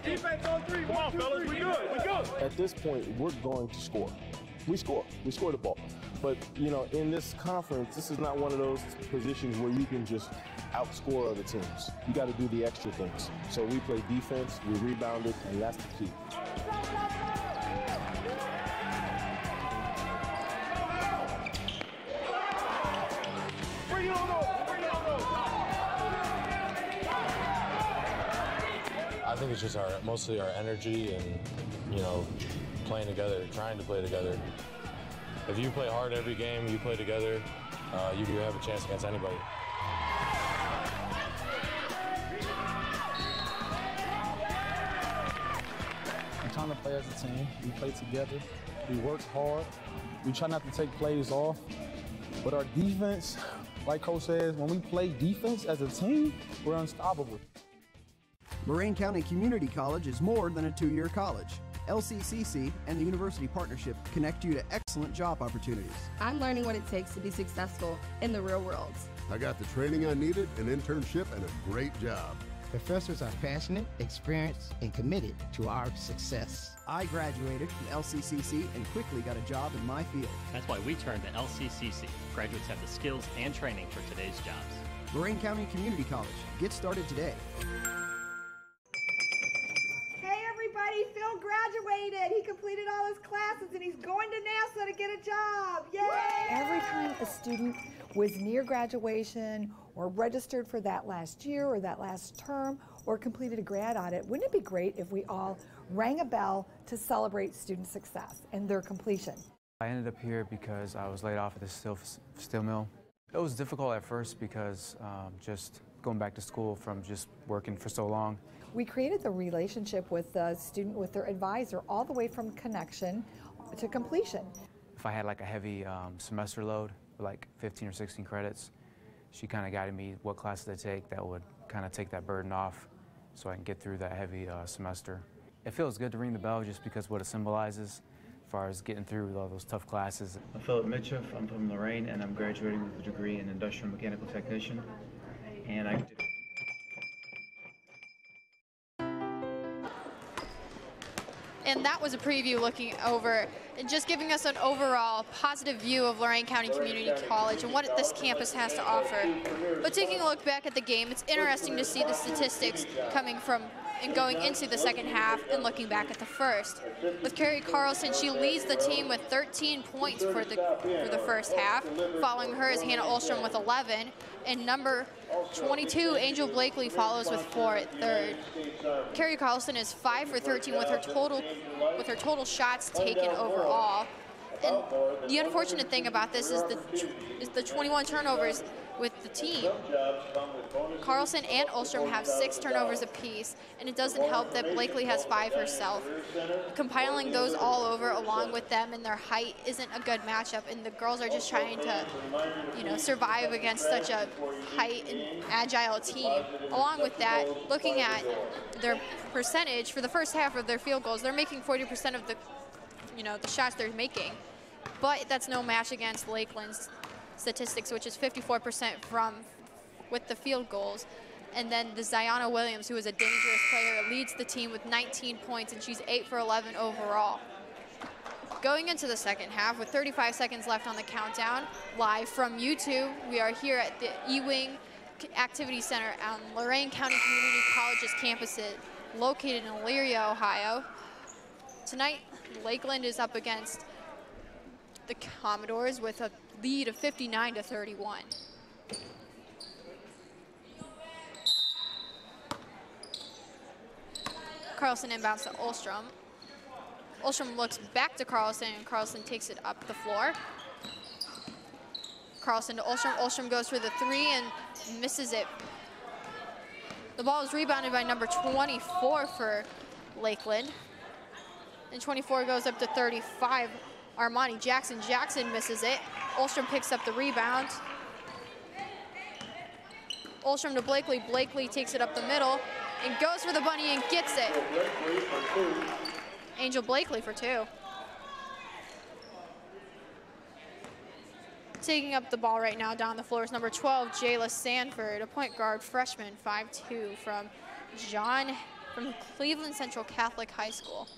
Defense on three. Come on, fellas. We good. We good. At this point, we're going to score. We score. We score the ball. But, you know, in this conference, this is not one of those positions where you can just outscore other teams. You got to do the extra things. So we play defense, we rebounded, and that's the key. Bring it on over. Bring it on over. I I think it's just mostly our energy and, playing together, trying to play together. If you play hard every game, you play together, you have a chance against anybody. I'm trying to play as a team. We play together. We work hard. We try not to take plays off. But our defense, like Coach says, when we play defense as a team, we're unstoppable. Lorain County Community College is more than a two-year college. LCCC and the University Partnership connect you to excellent job opportunities. I'm learning what it takes to be successful in the real world. I got the training I needed, an internship, and a great job. Professors are passionate, experienced, and committed to our success. I graduated from LCCC and quickly got a job in my field. That's why we turned to LCCC. Graduates have the skills and training for today's jobs. Lorain County Community College. Get started today. Phil graduated. He completed all his classes and he's going to NASA to get a job. Yay! Every time a student was near graduation or registered for that last year or that last term or completed a grad audit, wouldn't it be great if we all rang a bell to celebrate student success and their completion? I ended up here because I was laid off at the steel mill. It was difficult at first because just going back to school from just working for so long. We created the relationship with the student, with their advisor, all the way from connection to completion. If I had like a heavy semester load, like 15 or 16 credits, she kind of guided me what classes to take that would kind of take that burden off so I can get through that heavy semester. It feels good to ring the bell just because what it symbolizes as far as getting through all those tough classes. I'm Philip Mitchell, I'm from Lorain, and I'm graduating with a degree in industrial mechanical technician. And I did And that was a preview looking over and just giving us an overall positive view of Lorain County Community College and what this campus has to offer. But taking a look back at the game, it's interesting to see the statistics coming from and going into the second half and looking back at the first. With Carrie Carlson, she leads the team with 13 points for the first half. Following her is Hannah Olstrom with 11, and number 22, Angel Blakely, follows with 4 at third. Carrie Carlson is 5 for 13 with her total shots taken overall. And the unfortunate thing about this is the 21 turnovers with the team. Carlson and Olstrom have 6 turnovers apiece, and it doesn't help that Blakely has 5 herself. Compiling those all over along with them and their height isn't a good matchup, and the girls are just trying to, survive against such a height and agile team. Along with that, looking at their percentage for the first half of their field goals, they're making 40% of the shots they're making. But that's no match against Lakeland's statistics, which is 54% with the field goals. And then the Ziana Williams, who is a dangerous player, leads the team with 19 points, and she's 8 for 11 overall. Going into the second half with 35 seconds left on the countdown, live from U2, we are here at the E-Wing Activity Center on Lorain County Community College's campus located in Elyria, Ohio. Tonight, Lakeland is up against the Commodores with a lead of 59-31. Carlson inbounds to Olstrom. Olstrom looks back to Carlson, and Carlson takes it up the floor. Carlson to Olstrom. Olstrom goes for the 3 and misses it. The ball is rebounded by number 24 for Lakeland. And 24 goes up to 35. Armani Jackson. Jackson misses it. Olstrom picks up the rebound. Olstrom to Blakely. Blakely takes it up the middle and goes for the bunny and gets it. Angel Blakely for 2. Taking up the ball right now down the floor is number 12, Jayla Sanford, a point guard freshman, 5'2", from Cleveland Central Catholic High School.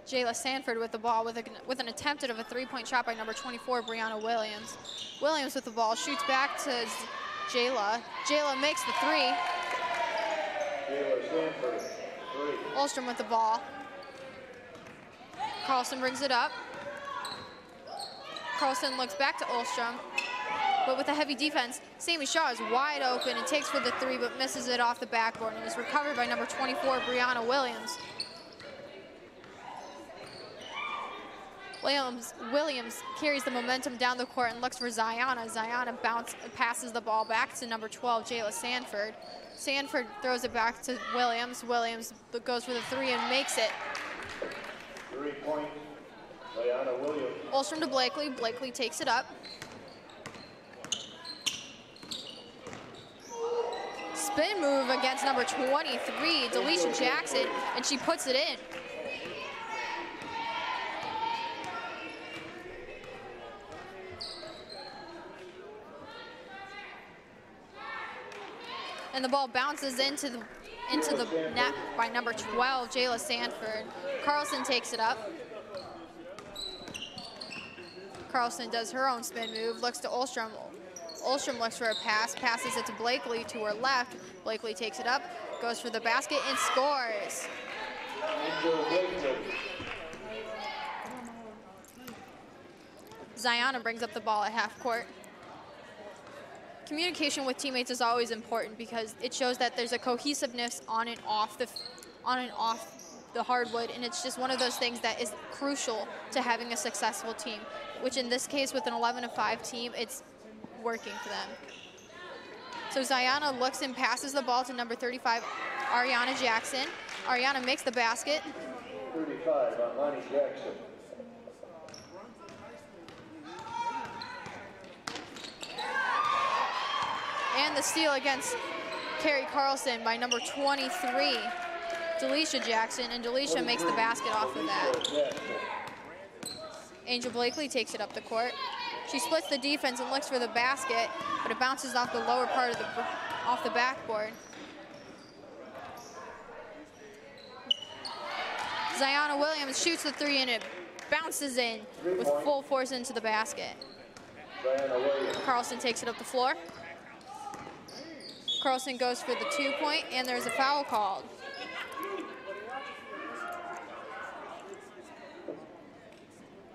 Jayla Sanford with the ball with an attempted of a three-point shot by number 24, Brianna Williams. Williams with the ball, shoots back to Jayla. Jayla makes the three. Jayla Sanford, 3. Olstrom with the ball. Carlson brings it up. Carlson looks back to Olstrom, but with a heavy defense, Sammy Shaw is wide open and takes for the three, but misses it off the backboard and is recovered by number 24, Brianna Williams. Williams carries the momentum down the court and looks for Ziana. Ziana passes the ball back to number 12, Jayla Sanford. Sanford throws it back to Williams. Williams goes for the three and makes it. 3 points, Ziana Williams. Olstrom to Blakely. Blakely takes it up. Spin move against number 23, Delisha Jackson, and she puts it in. And the ball bounces into the net by number 12, Jayla Sanford. Carlson takes it up. Carlson does her own spin move, looks to Olstrom. Olstrom looks for a pass, passes it to Blakely to her left. Blakely takes it up, goes for the basket and scores. Ziana brings up the ball at half court. Communication with teammates is always important because it shows that there's a cohesiveness on and off the hardwood, and it's just one of those things that is crucial to having a successful team, which in this case with an 11-5 team, it's working for them. So Ziana looks and passes the ball to number 35, Ariana Jackson. Ariana makes the basket. 35, Lonnie Jackson. And the steal against Carrie Carlson by number 23, Delisha Jackson, and Delisha makes the basket off of that. Angel Blakely takes it up the court. She splits the defense and looks for the basket, but it bounces off the lower part of off the backboard. Ziana Williams shoots the three and it bounces in with full force into the basket. Carlson takes it up the floor. Carlson goes for the 2-point, and there's a foul called.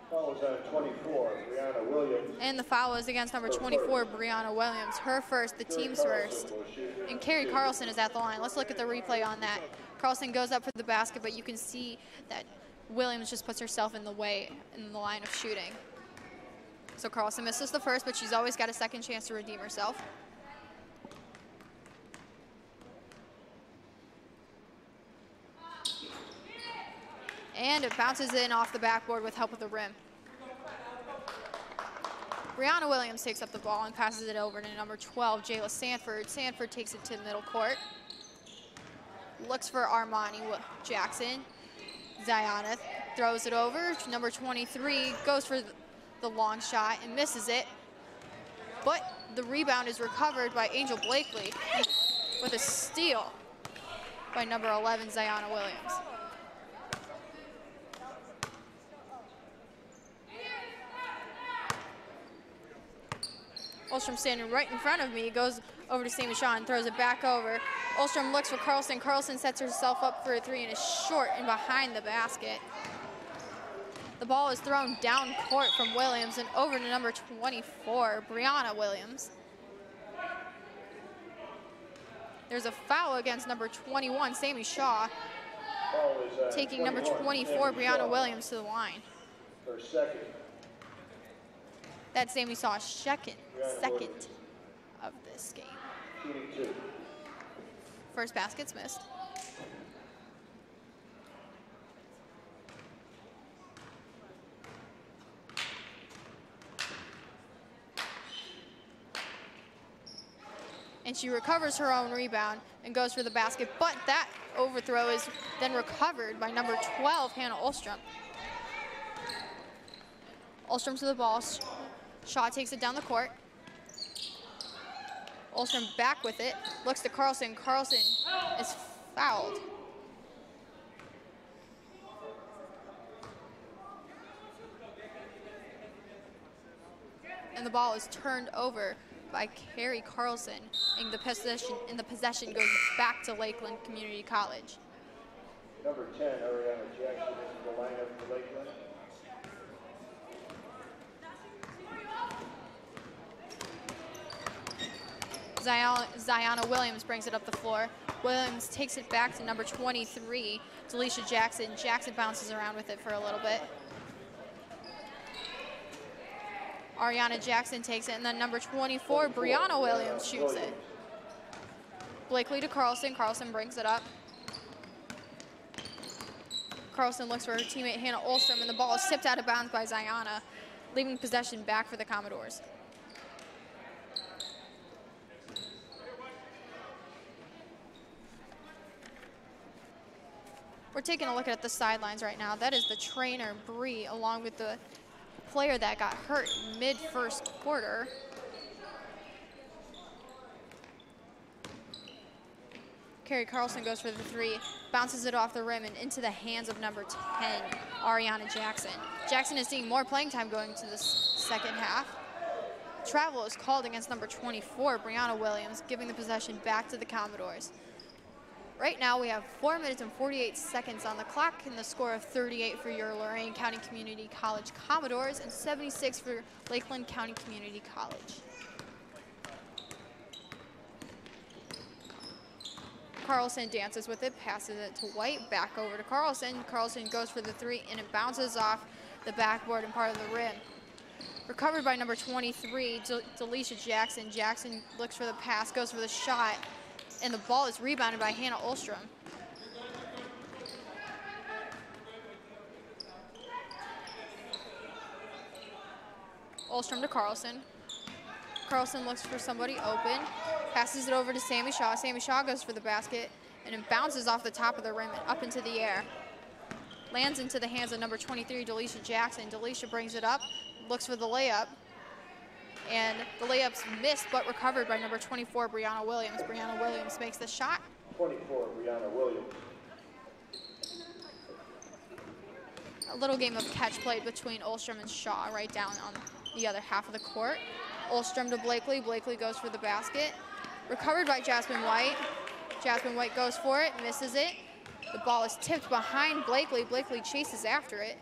Foul is on 24, Brianna Williams. And the foul is against number 24, Brianna Williams. Her first, the team's first. And Carrie Carlson is at the line. Let's look at the replay on that. Carlson goes up for the basket, but you can see that Williams just puts herself in the way in the line of shooting. So Carlson misses the first, but she's always got a second chance to redeem herself. And it bounces in off the backboard with help of the rim. Brianna Williams takes up the ball and passes it over to number 12, Jayla Sanford. Sanford takes it to middle court. Looks for Armani Jackson. Ziana throws it over. Number 23 goes for the long shot and misses it. But the rebound is recovered by Angel Blakely with a steal by number 11, Ziana Williams. Olstrom standing right in front of me, goes over to Sammy Shaw and throws it back over. Olstrom looks for Carlson. Carlson sets herself up for a three and is short and behind the basket. The ball is thrown down court from Williams and over to number 24, Brianna Williams. There's a foul against number 21, Sammy Shaw, taking number 24, Brianna Williams, to the line. Her second. That's Sammy Shaw's second of this game. First basket's missed. And she recovers her own rebound and goes for the basket, but that overthrow is then recovered by number 12, Hannah Olstrom. Olstrom to the ball. Shaw takes it down the court. Olstrom back with it. Looks to Carlson. Carlson is fouled. and the ball is turned over by Carrie Carlson, and the possession goes back to Lakeland Community College. Number 10, Ariana Jackson, into the lineup for Lakeland. Ziana Williams brings it up the floor. Williams takes it back to number 23, Delisha Jackson. Jackson bounces around with it for a little bit. Ariana Jackson takes it, and then number 24, Brianna Williams shoots it. Blakely to Carlson. Carlson brings it up. Carlson looks for her teammate Hannah Olstrom, and the ball is tipped out of bounds by Ziana, leaving possession back for the Commodores. We're taking a look at the sidelines right now. That is the trainer, Bree, along with the player that got hurt mid-first quarter. Carrie Carlson goes for the three, bounces it off the rim and into the hands of number 10, Ariana Jackson. Jackson is seeing more playing time going to this second half. Travel is called against number 24, Brianna Williams, giving the possession back to the Commodores. Right now we have 4 minutes and 48 seconds on the clock, and the score of 38 for your Lorain County Community College Commodores and 76 for Lakeland County Community College. Carlson dances with it, passes it to White, back over to Carlson. Carlson goes for the three, and it bounces off the backboard and part of the rim. Recovered by number 23, Delisha Jackson. Jackson looks for the pass, goes for the shot, and the ball is rebounded by Hannah Olstrom. Olstrom to Carlson. Carlson looks for somebody open, passes it over to Sammy Shaw. Sammy Shaw goes for the basket, and it bounces off the top of the rim and up into the air. Lands into the hands of number 23, Delisha Jackson. Delisha brings it up, looks for the layup, and the layup's missed but recovered by number 24, Brianna Williams. Brianna Williams makes the shot. 24, Brianna Williams. A little game of catch played between Olstrom and Shaw right down on the other half of the court. Olstrom to Blakely. Blakely goes for the basket. Recovered by Jasmine White. Jasmine White goes for it, misses it. The ball is tipped behind Blakely. Blakely chases after it.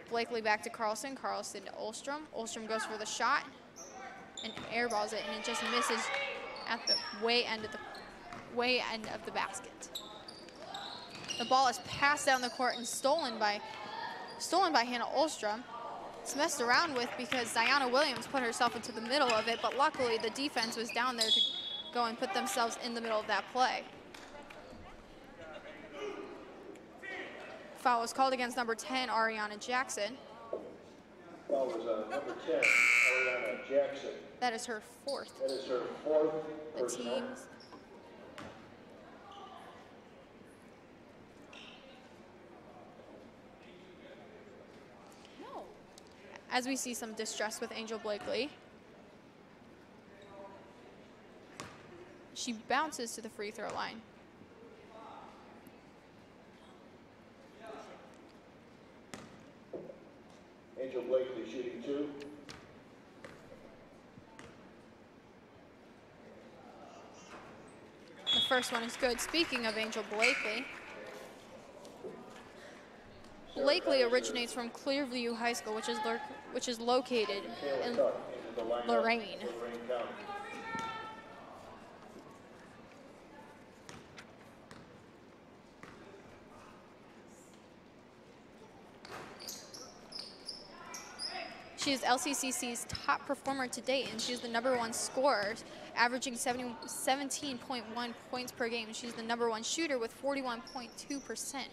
Blakely back to Carlson. Carlson to Olstrom. Olstrom goes for the shot and airballs it, and it just misses at the way end of the basket. The ball is passed down the court and stolen by Hannah Olstrom. It's messed around with because Ziana Williams put herself into the middle of it, but luckily the defense was down there to go and put themselves in the middle of that play. Foul was called against number 10, Ariana Jackson. Foul was number 10, Ariana Jackson. That is her fourth. That is her fourth The personal. team's. As we see some distress with Angel Blakely. She bounces to the free throw line. Angel Blakely shooting two. The first one is good. Speaking of Angel Blakely, Blakely originates from Clearview High School, which is located in Lorain. She is LCCC's top performer to date, and she's the #1 scorer, averaging 17.1 points per game. She's the #1 shooter with 41.2%.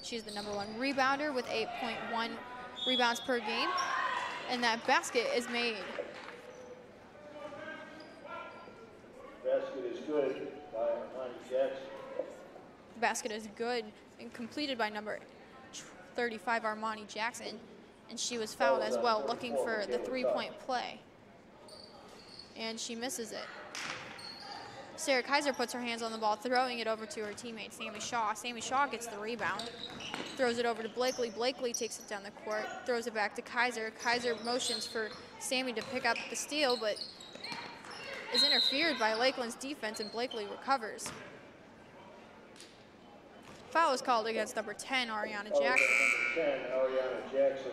She's the #1 rebounder with 8.1 rebounds per game, and that basket is made. Basket is good by Monty Jackson. The basket is good and completed by number 35, Armani Jackson. And she was fouled as well, looking for the three-point play. And she misses it. Sarah Kaiser puts her hands on the ball, throwing it over to her teammate, Sammy Shaw. Sammy Shaw gets the rebound, throws it over to Blakely. Blakely takes it down the court, throws it back to Kaiser. Kaiser motions for Sammy to pick up the steal, but is interfered by Lakeland's defense, and Blakely recovers. Foul is called against number 10, Ariana Jackson. Number 10, Ariana Jackson.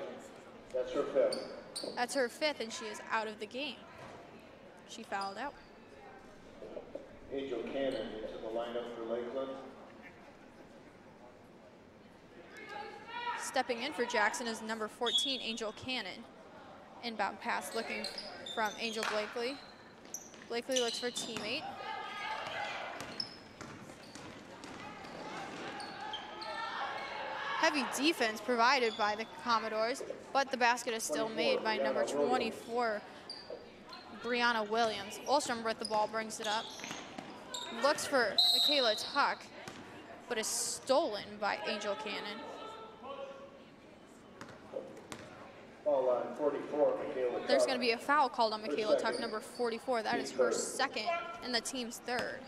That's her fifth. That's her fifth, and she is out of the game. She fouled out. Angel Cannon into the lineup for Lakeland. Stepping in for Jackson is number 14, Angel Cannon. Inbound pass looking from Angel Blakely. Blakely looks for teammate. Heavy defense provided by the Commodores, but the basket is still made by number 24, Brianna Williams. Olstrom with the ball, brings it up. Looks for Michaela Tuck, but is stolen by Angel Cannon. Foul line 44, Michaela Tuck. There's going to be a foul called on Michaela Tuck, number 44. That is her second and the team's third.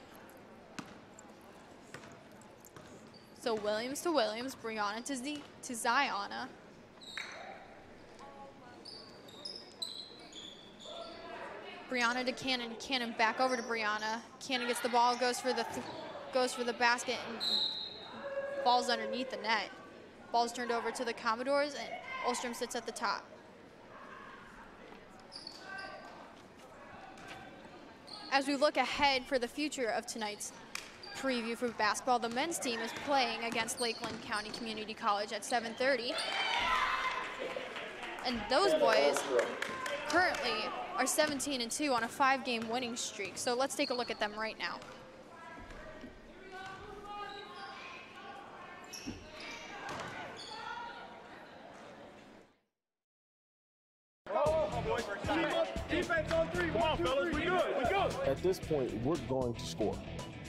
So Williams to Williams, Brianna to Ziona. Brianna to Cannon. Cannon back over to Brianna. Cannon gets the ball, goes for the basket, and falls underneath the net. Ball's turned over to the Commodores, and Olstrom sits at the top. As we look ahead for the future of tonight's preview for basketball, the men's team is playing against Lakeland County Community College at 7:30. And those boys currently are 17-2 on a 5-game winning streak. So let's take a look at them right now. Defense on three. Come on, fellas. We good. We good. At this point, we're going to score.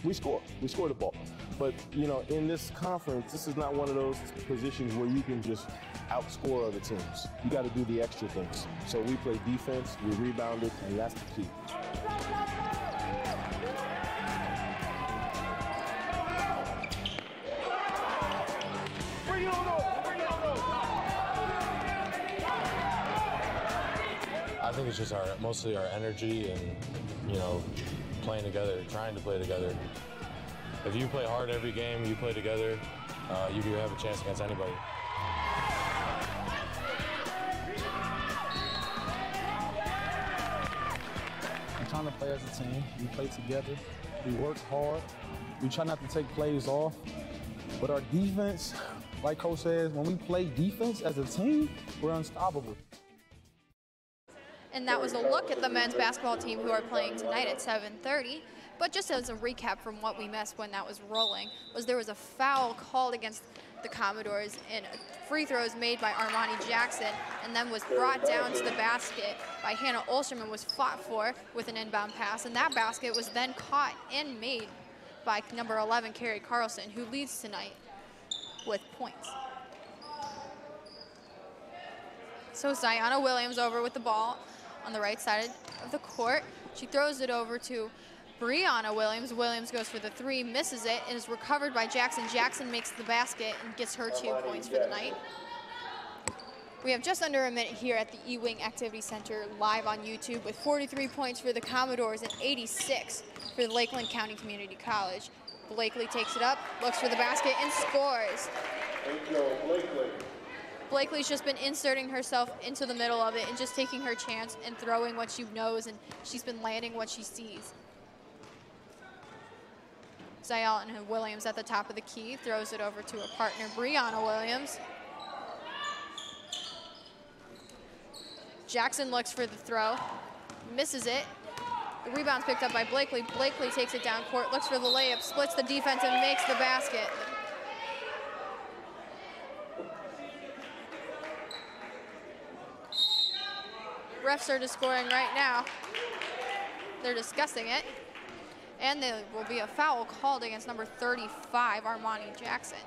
We score the ball. But, you know, in this conference, this is not one of those positions where you can just outscore other teams. You got to do the extra things. So we play defense, we rebounded, and that's the key. Bring it on over. Bring it on over. I think it's just mostly our energy and, you know, playing together, trying to play together. If you play hard every game, you play together, you do have a chance against anybody. We're trying to play as a team. We play together. We work hard. We try not to take plays off. But our defense, like Coach says, when we play defense as a team, we're unstoppable. And that was a look at the men's basketball team who are playing tonight at 7:30. But just as a recap from what we missed when that was rolling, there was a foul called against the Commodores and free throws made by Armani Jackson, and then was brought down to the basket by Hannah Olstrom and was fought for with an inbound pass. And that basket was then caught and made by number 11, Carrie Carlson, who leads tonight with points. So Ziona Williams over with the ball on the right side of the court. She throws it over to Brianna Williams. Williams goes for the three, misses it, and is recovered by Jackson. Jackson makes the basket and gets her 2 points for the night. We have just under a minute here at the E-Wing Activity Center live on YouTube with 43 points for the Commodores and 86 for the Lakeland County Community College. Blakely takes it up, looks for the basket, and scores. Blakely's just been inserting herself into the middle of it and just taking her chance and throwing what she knows, and she's been landing what she sees. Ziona Williams at the top of the key, throws it over to her partner, Brianna Williams. Jackson looks for the throw, misses it. The rebound's picked up by Blakely. Blakely takes it down court, looks for the layup, splits the defense, and makes the basket. Refs are just scoring right now. They're discussing it. And there will be a foul called against number 35, Armani Jackson.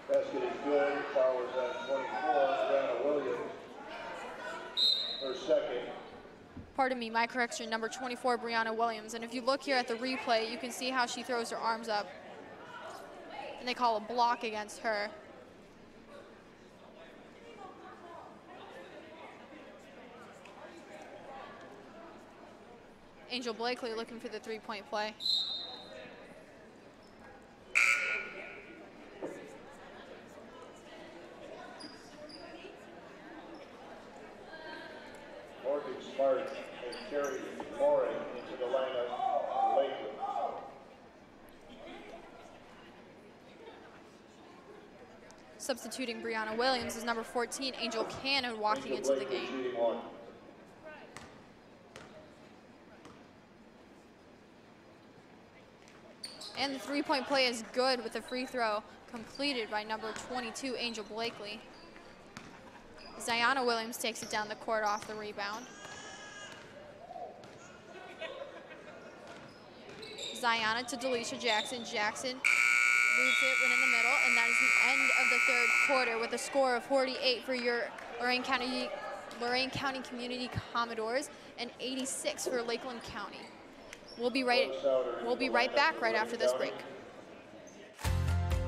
Basket is good. Foul is on 24, Brianna Williams. Her second. pardon me, my correction, number 24, Brianna Williams. And if you look here at the replay, you can see how she throws her arms up. And they call a block against her. Angel Blakely looking for the three-point play. Morgan Smart has carried Morin into the lineup for Lakeland. Substituting Brianna Williams is number 14, Angel Cannon, walking into the game. And the three-point play is good with a free throw completed by number 22, Angel Blakely. Ziana Williams takes it down the court off the rebound. Ziana to Delisha Jackson. Jackson moves it in the middle, and that is the end of the third quarter with a score of 48 for your Lorain County Community Commodores and 86 for Lakeland County. We'll be right back right after this break.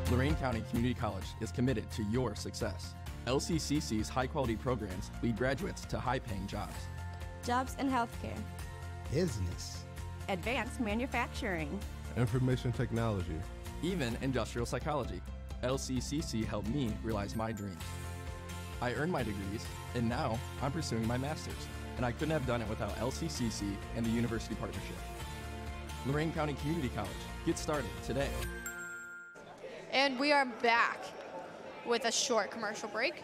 Lorain County Community College is committed to your success. LCCC's high-quality programs lead graduates to high-paying jobs. Jobs in healthcare. Business. Advanced manufacturing. Information technology. Even industrial psychology. LCCC helped me realize my dreams. I earned my degrees, and now I'm pursuing my master's, and I couldn't have done it without LCCC and the University Partnership. Lorain County Community College. Get started today. And we are back with a short commercial break.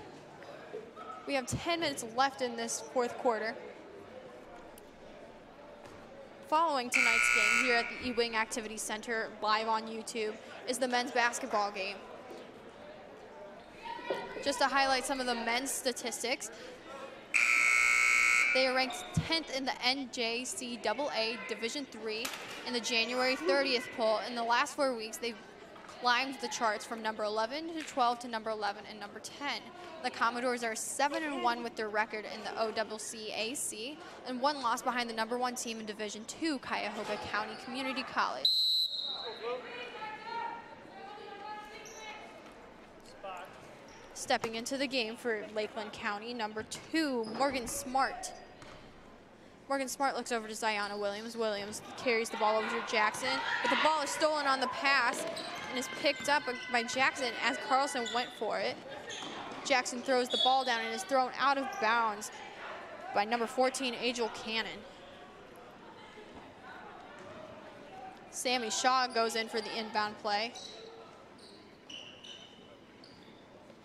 We have 10 minutes left in this fourth quarter. Following tonight's game here at the E-Wing Activity Center, live on YouTube, is the men's basketball game. Just to highlight some of the men's statistics, they are ranked 10th in the NJCAA Division III in the January 30th poll. In the last 4 weeks, they've climbed the charts from number 11 to 12 to number 11 and number 10. The Commodores are 7-1 with their record in the OCCAC and one loss behind the number 1 team in Division II, Cuyahoga County Community College. Stepping into the game for Lakeland County, number 2, Morgan Smart. Morgan Smart looks over to Ziana Williams. Williams carries the ball over to Jackson, but the ball is stolen on the pass and is picked up by Jackson as Carlson went for it. Jackson throws the ball down and is thrown out of bounds by number 14, Angel Cannon. Sammy Shaw goes in for the inbound play.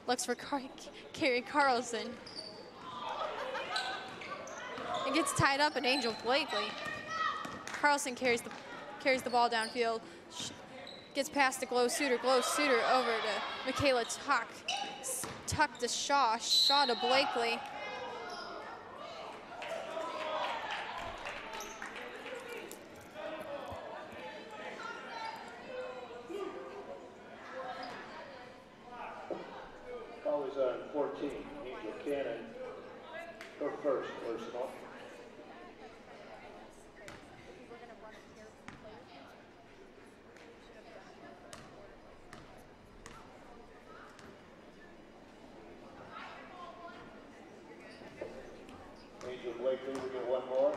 Looks for Carrie Carlson. It gets tied up in Angel Blakely. Carlson carries the ball downfield. Gets past the Glow Suitor over to Michaela Tuck. Tuck to Shaw. Shaw to Blakely. Call is on 14, Angel Cannon. Her first personal. Angel Blakely will get one more.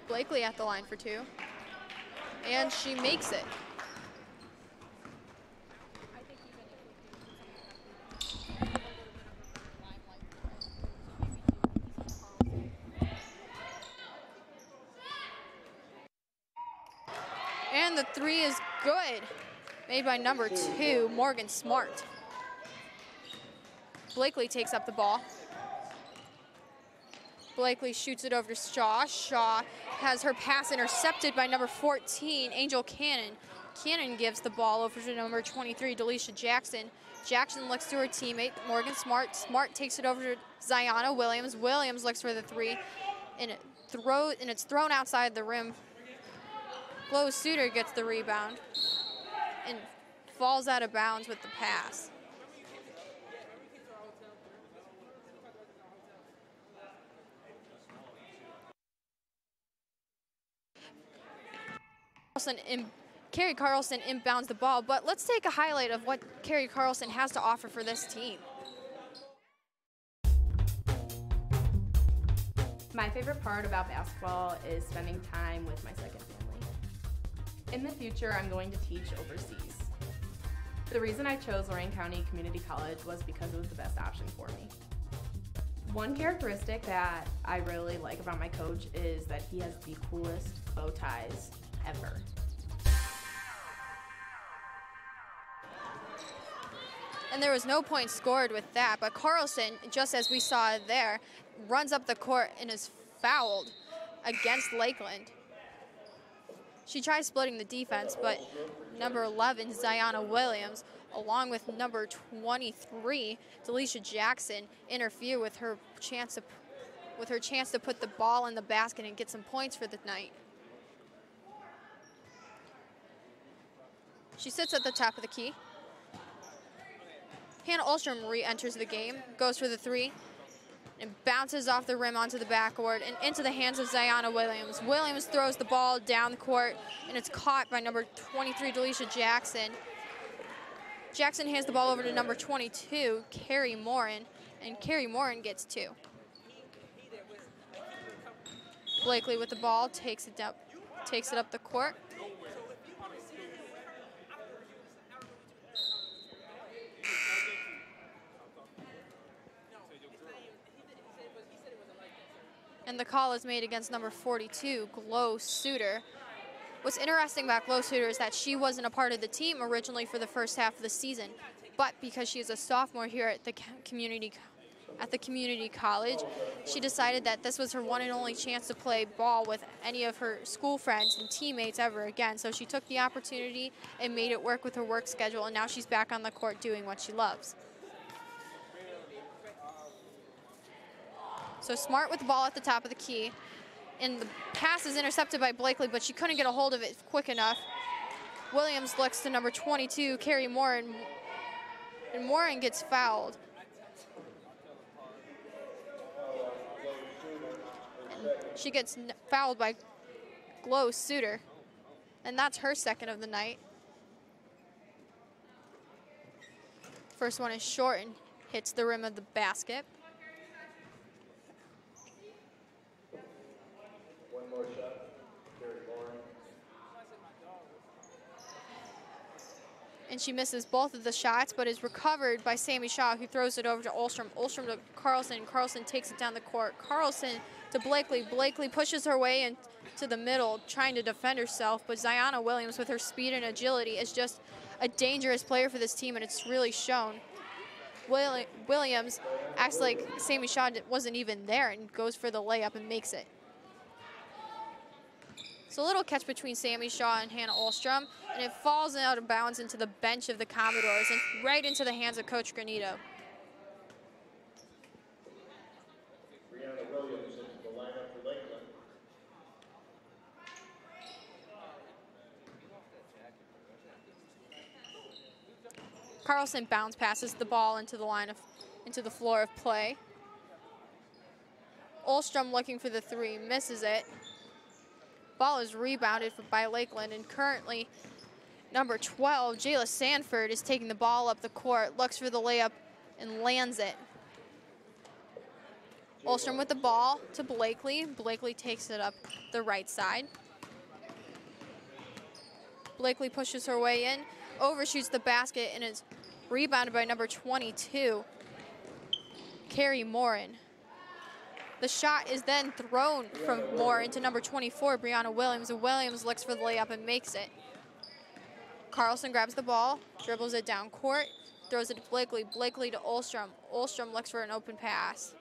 Blakely at the line for 2. And she makes it. And the 3 is good. Made by number 2, Morgan Smart. Blakely takes up the ball. Blakely shoots it over to Shaw. Shaw has her pass intercepted by number 14, Angel Cannon. Cannon gives the ball over to number 23, Delisha Jackson. Jackson looks to her teammate, Morgan Smart. Smart takes it over to Ziana Williams. Williams looks for the 3, and it's thrown outside the rim Glow Suter gets the rebound and falls out of bounds with the pass. Carrie Carlson inbounds the ball, but let's take a highlight of what Carrie Carlson has to offer for this team. My favorite part about basketball is spending time with my second family. In the future, I'm going to teach overseas. The reason I chose Lorain County Community College was because it was the best option for me. One characteristic that I really like about my coach is that he has the coolest bow ties ever. And there was no point scored with that, but Carlson, just as we saw there, runs up the court and is fouled against Lakeland. She tries splitting the defense, but number 11, Ziana Williams, along with number 23, Delisha Jackson, interfere with her chance to put the ball in the basket and get some points for the night. She sits at the top of the key. Hannah Olstrom re-enters the game, goes for the three, and bounces off the rim onto the backboard and into the hands of Ziana Williams. Williams throws the ball down the court, and it's caught by number 23, Delisha Jackson. Jackson hands the ball over to number 22, Carrie Morin, and Carrie Morin gets two. Blakely with the ball, takes it up the court. And the call is made against number 42, Glow Suter. What's interesting about Glow Suter is that she wasn't a part of the team originally for the first half of the season, but because she is a sophomore here at the community college, she decided that this was her one and only chance to play ball with any of her school friends and teammates ever again. So she took the opportunity and made it work with her work schedule, and now she's back on the court doing what she loves. So Smart with the ball at the top of the key. And the pass is intercepted by Blakely, but she couldn't get a hold of it quick enough. Williams looks to number 22, Carrie Morin, and Morin gets fouled. And she gets fouled by Glow Suter, and that's her second of the night. First one is short and hits the rim of the basket. And she misses both of the shots, but is recovered by Sammy Shaw, who throws it over to Olstrom. Olstrom to Carlson. Carlson takes it down the court. Carlson to Blakely. Blakely pushes her way into the middle, trying to defend herself, but Ziana Williams, with her speed and agility, is just a dangerous player for this team, and it's really shown. Williams acts like Sammy Shaw wasn't even there and goes for the layup and makes it. So a little catch between Sammy Shaw and Hannah Olstrom, and it falls out of bounds into the bench of the Commodores and right into the hands of Coach Granito. Brianna Williams into the lineup for Lakeland. Carlson bounce passes the ball into the floor of play. Olstrom looking for the three, misses it. Ball is rebounded by Lakeland, and currently number 12, Jayla Sanford, is taking the ball up the court, looks for the layup, and lands it. Olstrom with the ball to Blakely. Blakely takes it up the right side. Blakely pushes her way in, overshoots the basket, and is rebounded by number 22, Carrie Morin. The shot is then thrown from Moore into number 24, Brianna Williams, and Williams looks for the layup and makes it. Carlson grabs the ball, dribbles it down court, throws it to Blakely. Blakely to Olstrom. Olstrom looks for an open pass.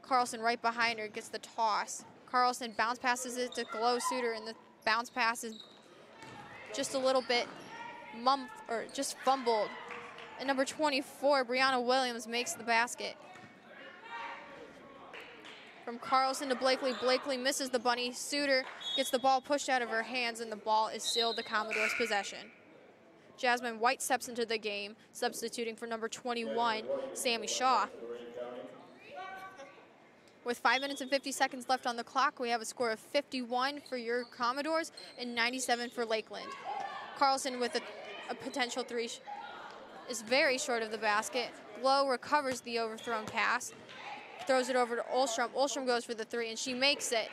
Carlson right behind her gets the toss. Carlson bounce passes it to Glow Suter, and the bounce pass is just a little bit just fumbled. And number 24, Brianna Williams, makes the basket. From Carlson to Blakely. Blakely misses the bunny. Suter gets the ball pushed out of her hands, and the ball is still the Commodores' possession. Jasmine White steps into the game, substituting for number 21, Sammy Shaw. With 5 minutes and 50 seconds left on the clock, we have a score of 51 for your Commodores and 97 for Lakeland. Carlson with a potential three is very short of the basket. Glow recovers the overthrown pass, throws it over to Olstrom. Olstrom goes for the three, and she makes it.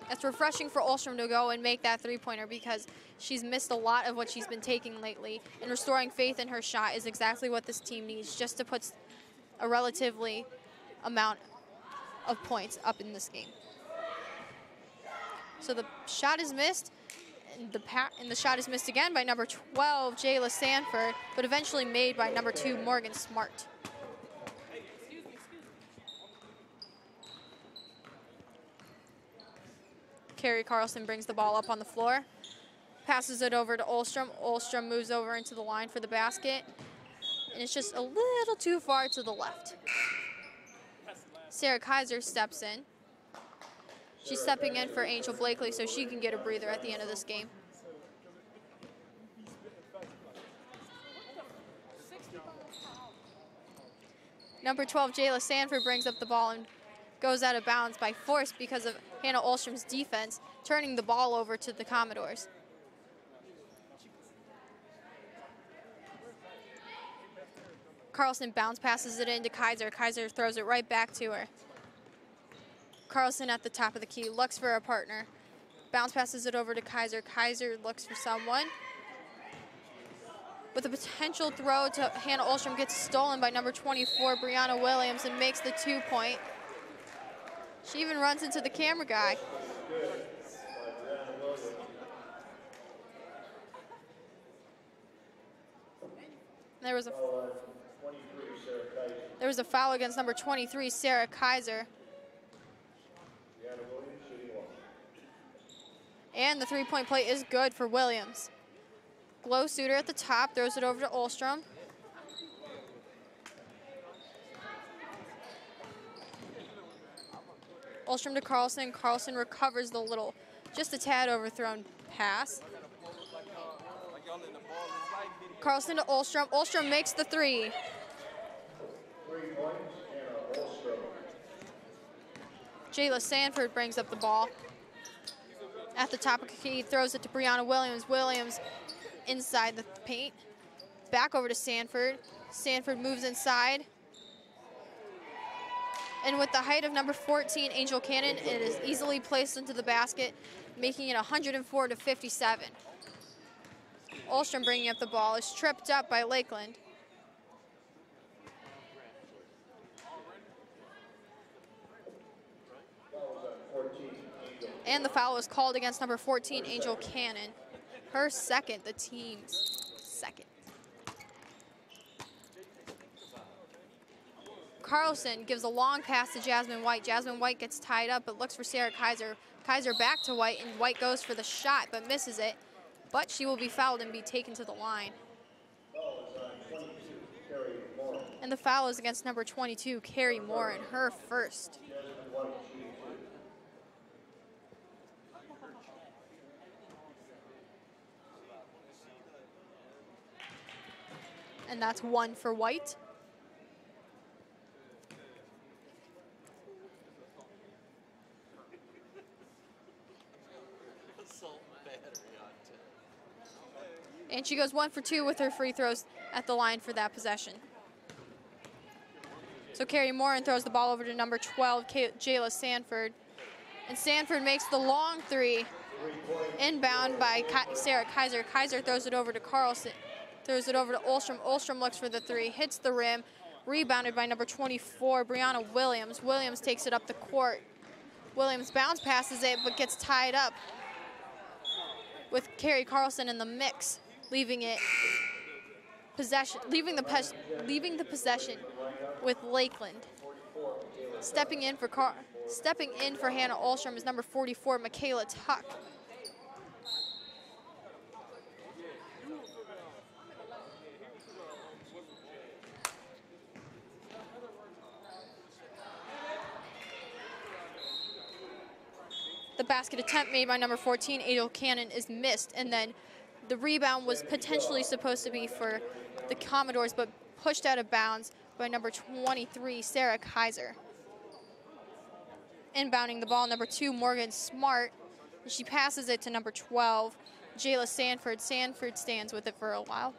It's refreshing for Olstrom to go and make that three-pointer because she's missed a lot of what she's been taking lately, and restoring faith in her shot is exactly what this team needs just to put a relatively amount of points up in this game. So the shot is missed, and the shot is missed again by number 12, Jayla Sanford, but eventually made by number 2, Morgan Smart. Carrie Carlson brings the ball up on the floor, passes it over to Olstrom. Olstrom moves over into the line for the basket, and it's just a little too far to the left. Sarah Kaiser steps in. She's stepping in for Angel Blakely so she can get a breather at the end of this game. Number 12, Jayla Sanford brings up the ball and goes out of bounds by force because of Hannah Olstrom's defense, turning the ball over to the Commodores. Carlson bounce passes it into Kaiser. Kaiser throws it right back to her. Carlson at the top of the key, looks for a partner. Bounce passes it over to Kaiser. Kaiser looks for someone. With a potential throw to Hannah Olstrom, gets stolen by number 24, Brianna Williams, and makes the 2-point. She even runs into the camera guy. There was a foul against number 23, Sarah Kaiser. And the three-point play is good for Williams. Glow Suter at the top, throws it over to Olstrom. Olstrom to Carlson. Carlson recovers the little, just a tad overthrown pass. Carlson to Olstrom. Olstrom makes the three. Jayla Sanford brings up the ball. At the top of the key, throws it to Brianna Williams. Williams inside the paint. Back over to Sanford. Sanford moves inside. And with the height of number 14, Angel Cannon, it is easily placed into the basket, making it 104-57. Olstrom bringing up the ball is tripped up by Lakeland. And the foul was called against number 14, Angel Cannon. Her second, the team's second. Carlson gives a long pass to Jasmine White. Jasmine White gets tied up but looks for Sarah Kaiser. Kaiser back to White, and White goes for the shot but misses it. But she will be fouled and be taken to the line. And the foul is against number 22, Carrie Moore, and her first. And that's one for White. And she goes 1 for 2 with her free throws at the line for that possession. So Carrie Morin throws the ball over to number 12, Jayla Sanford. And Sanford makes the long three. Inbound by Sarah Kaiser. Kaiser throws it over to Carlson. Throws it over to Olstrom. Olstrom looks for the three, hits the rim. Rebounded by number 24, Brianna Williams. Williams takes it up the court. Williams bounce passes it, but gets tied up with Carrie Carlson in the mix, leaving the possession with Lakeland. Stepping in for Hannah Olstrom is number 44, Michaela Tuck. The basket attempt made by number 14, Angel Cannon, is missed, and then the rebound was potentially supposed to be for the Commodores, but pushed out of bounds by number 23, Sarah Kaiser. Inbounding the ball, number 2, Morgan Smart. She passes it to number 12, Jayla Sanford. Sanford stands with it for a while.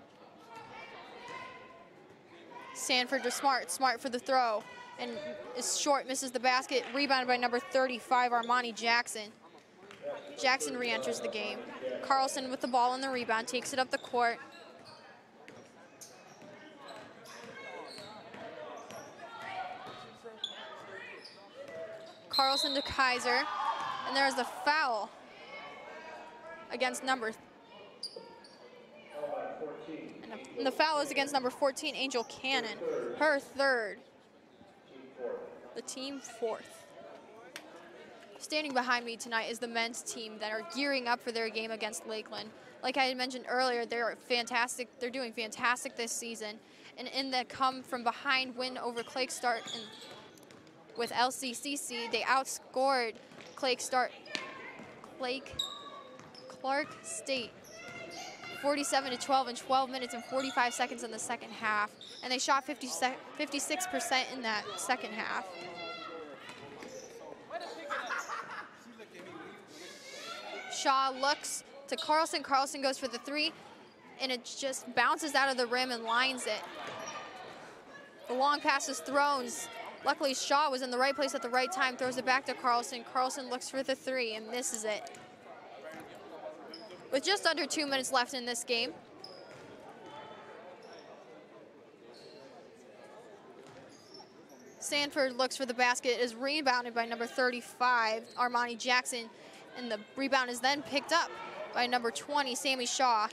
Sanford to Smart. Smart for the throw, and is short, misses the basket. Rebounded by number 35, Armani Jackson. Jackson re-enters the game. Carlson with the ball in the rebound, takes it up the court. Carlson to Kaiser, and there's the foul against number, and the foul is against number 14, Angel Cannon, her third, the team fourth. Standing behind me tonight is the men's team that are gearing up for their game against Lakeland. Like I had mentioned earlier, they're fantastic. They're doing fantastic this season, and in the come from behind win over Clark LCCC, they outscored Clark State 47-12 in 12 minutes and 45 seconds in the second half, and they shot 56% in that second half. Shaw looks to Carlson. Carlson goes for the three, and it just bounces out of the rim and lines it. The long pass is thrown. Luckily, Shaw was in the right place at the right time, throws it back to Carlson. Carlson looks for the three and misses it. With just under 2 minutes left in this game, Sanford looks for the basket, is rebounded by number 35, Armani Jackson, and the rebound is then picked up by number 20, Sammy Shaw.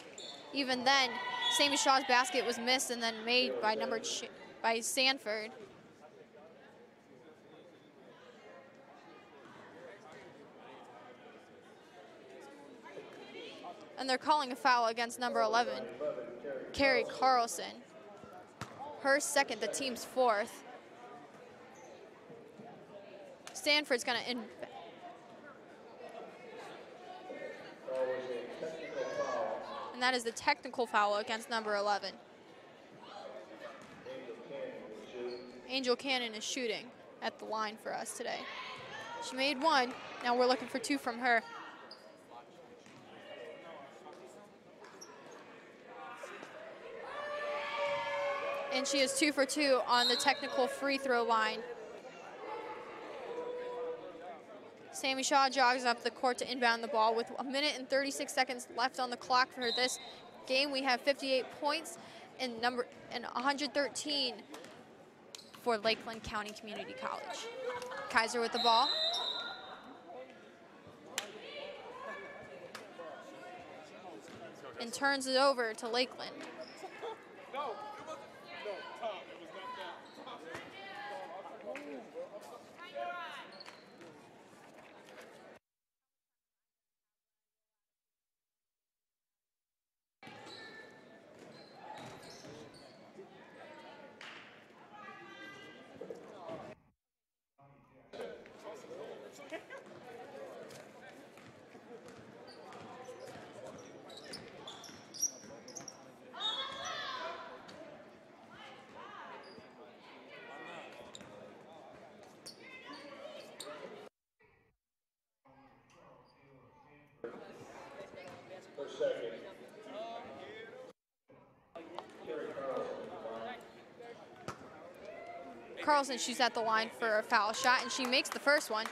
Even then, Sammy Shaw's basket was missed and then made by Sanford. And they're calling a foul against number 11, Carrie Carlson. Her second, the team's fourth. Stanford's gonna and that is the technical foul against number 11. Angel Cannon is shooting at the line for us today. She made one, now we're looking for two from her. And she is 2 for 2 on the technical free throw line. Sammy Shaw jogs up the court to inbound the ball. With 1 minute and 36 seconds left on the clock for this game, we have 58 points and 113 for Lakeland County Community College. Kaiser with the ball. And turns it over to Lakeland. Carlson shoots at the line for a foul shot, and she makes the first one.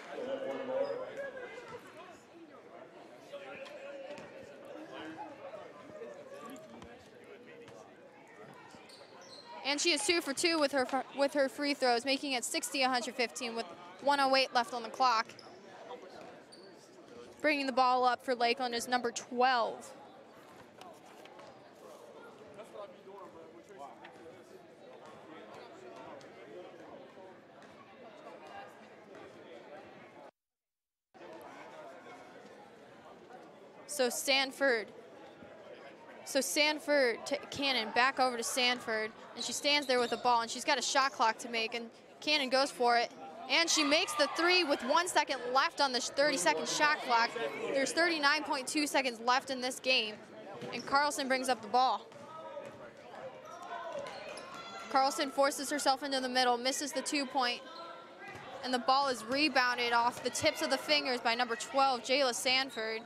And she is 2 for 2 with her free throws, making it 60-115 with 1:08 left on the clock. Bringing the ball up for Lakeland is number 12. So Sanford to Cannon, back over to Sanford, and she stands there with the ball, and she's got a shot clock to make, and Cannon goes for it, And she makes the three with 1 second left on the 30-second shot clock. There's 39.2 seconds left in this game. And Carlson brings up the ball. Carlson forces herself into the middle, misses the 2-point. And the ball is rebounded off the tips of the fingers by number 12, Jayla Sanford.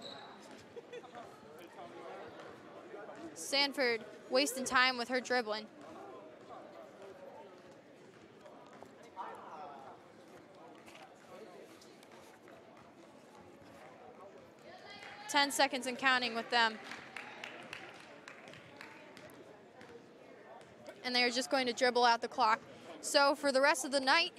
Sanford wasting time with her dribbling. Ten seconds and counting with them. And they are just going to dribble out the clock. So for the rest of the night,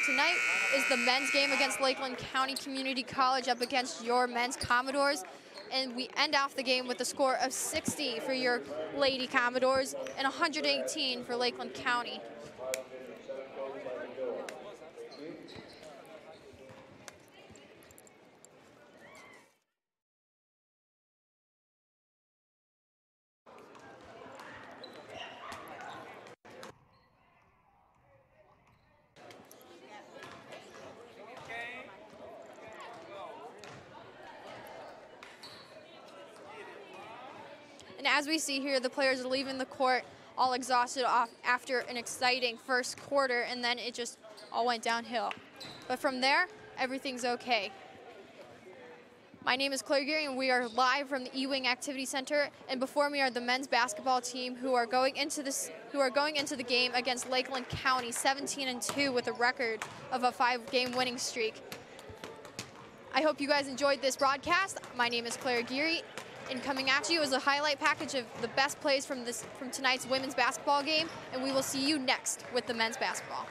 tonight is the men's game against Lakeland County Community College up against your men's Commodores. And we end off the game with a score of 60 for your Lady Commodores and 118 for Lakeland County. And as we see here, the players are leaving the court all exhausted off after an exciting first quarter, and then it just all went downhill. But from there, everything's okay. My name is Claire Geary, and we are live from the E-Wing Activity Center. And before me are the men's basketball team who are going into the game against Lakeland County, 17-2 with a record of a 5-game winning streak. I hope you guys enjoyed this broadcast. My name is Claire Geary. And coming at you is a highlight package of the best plays from tonight's women's basketball game, and we will see you next with the men's basketball.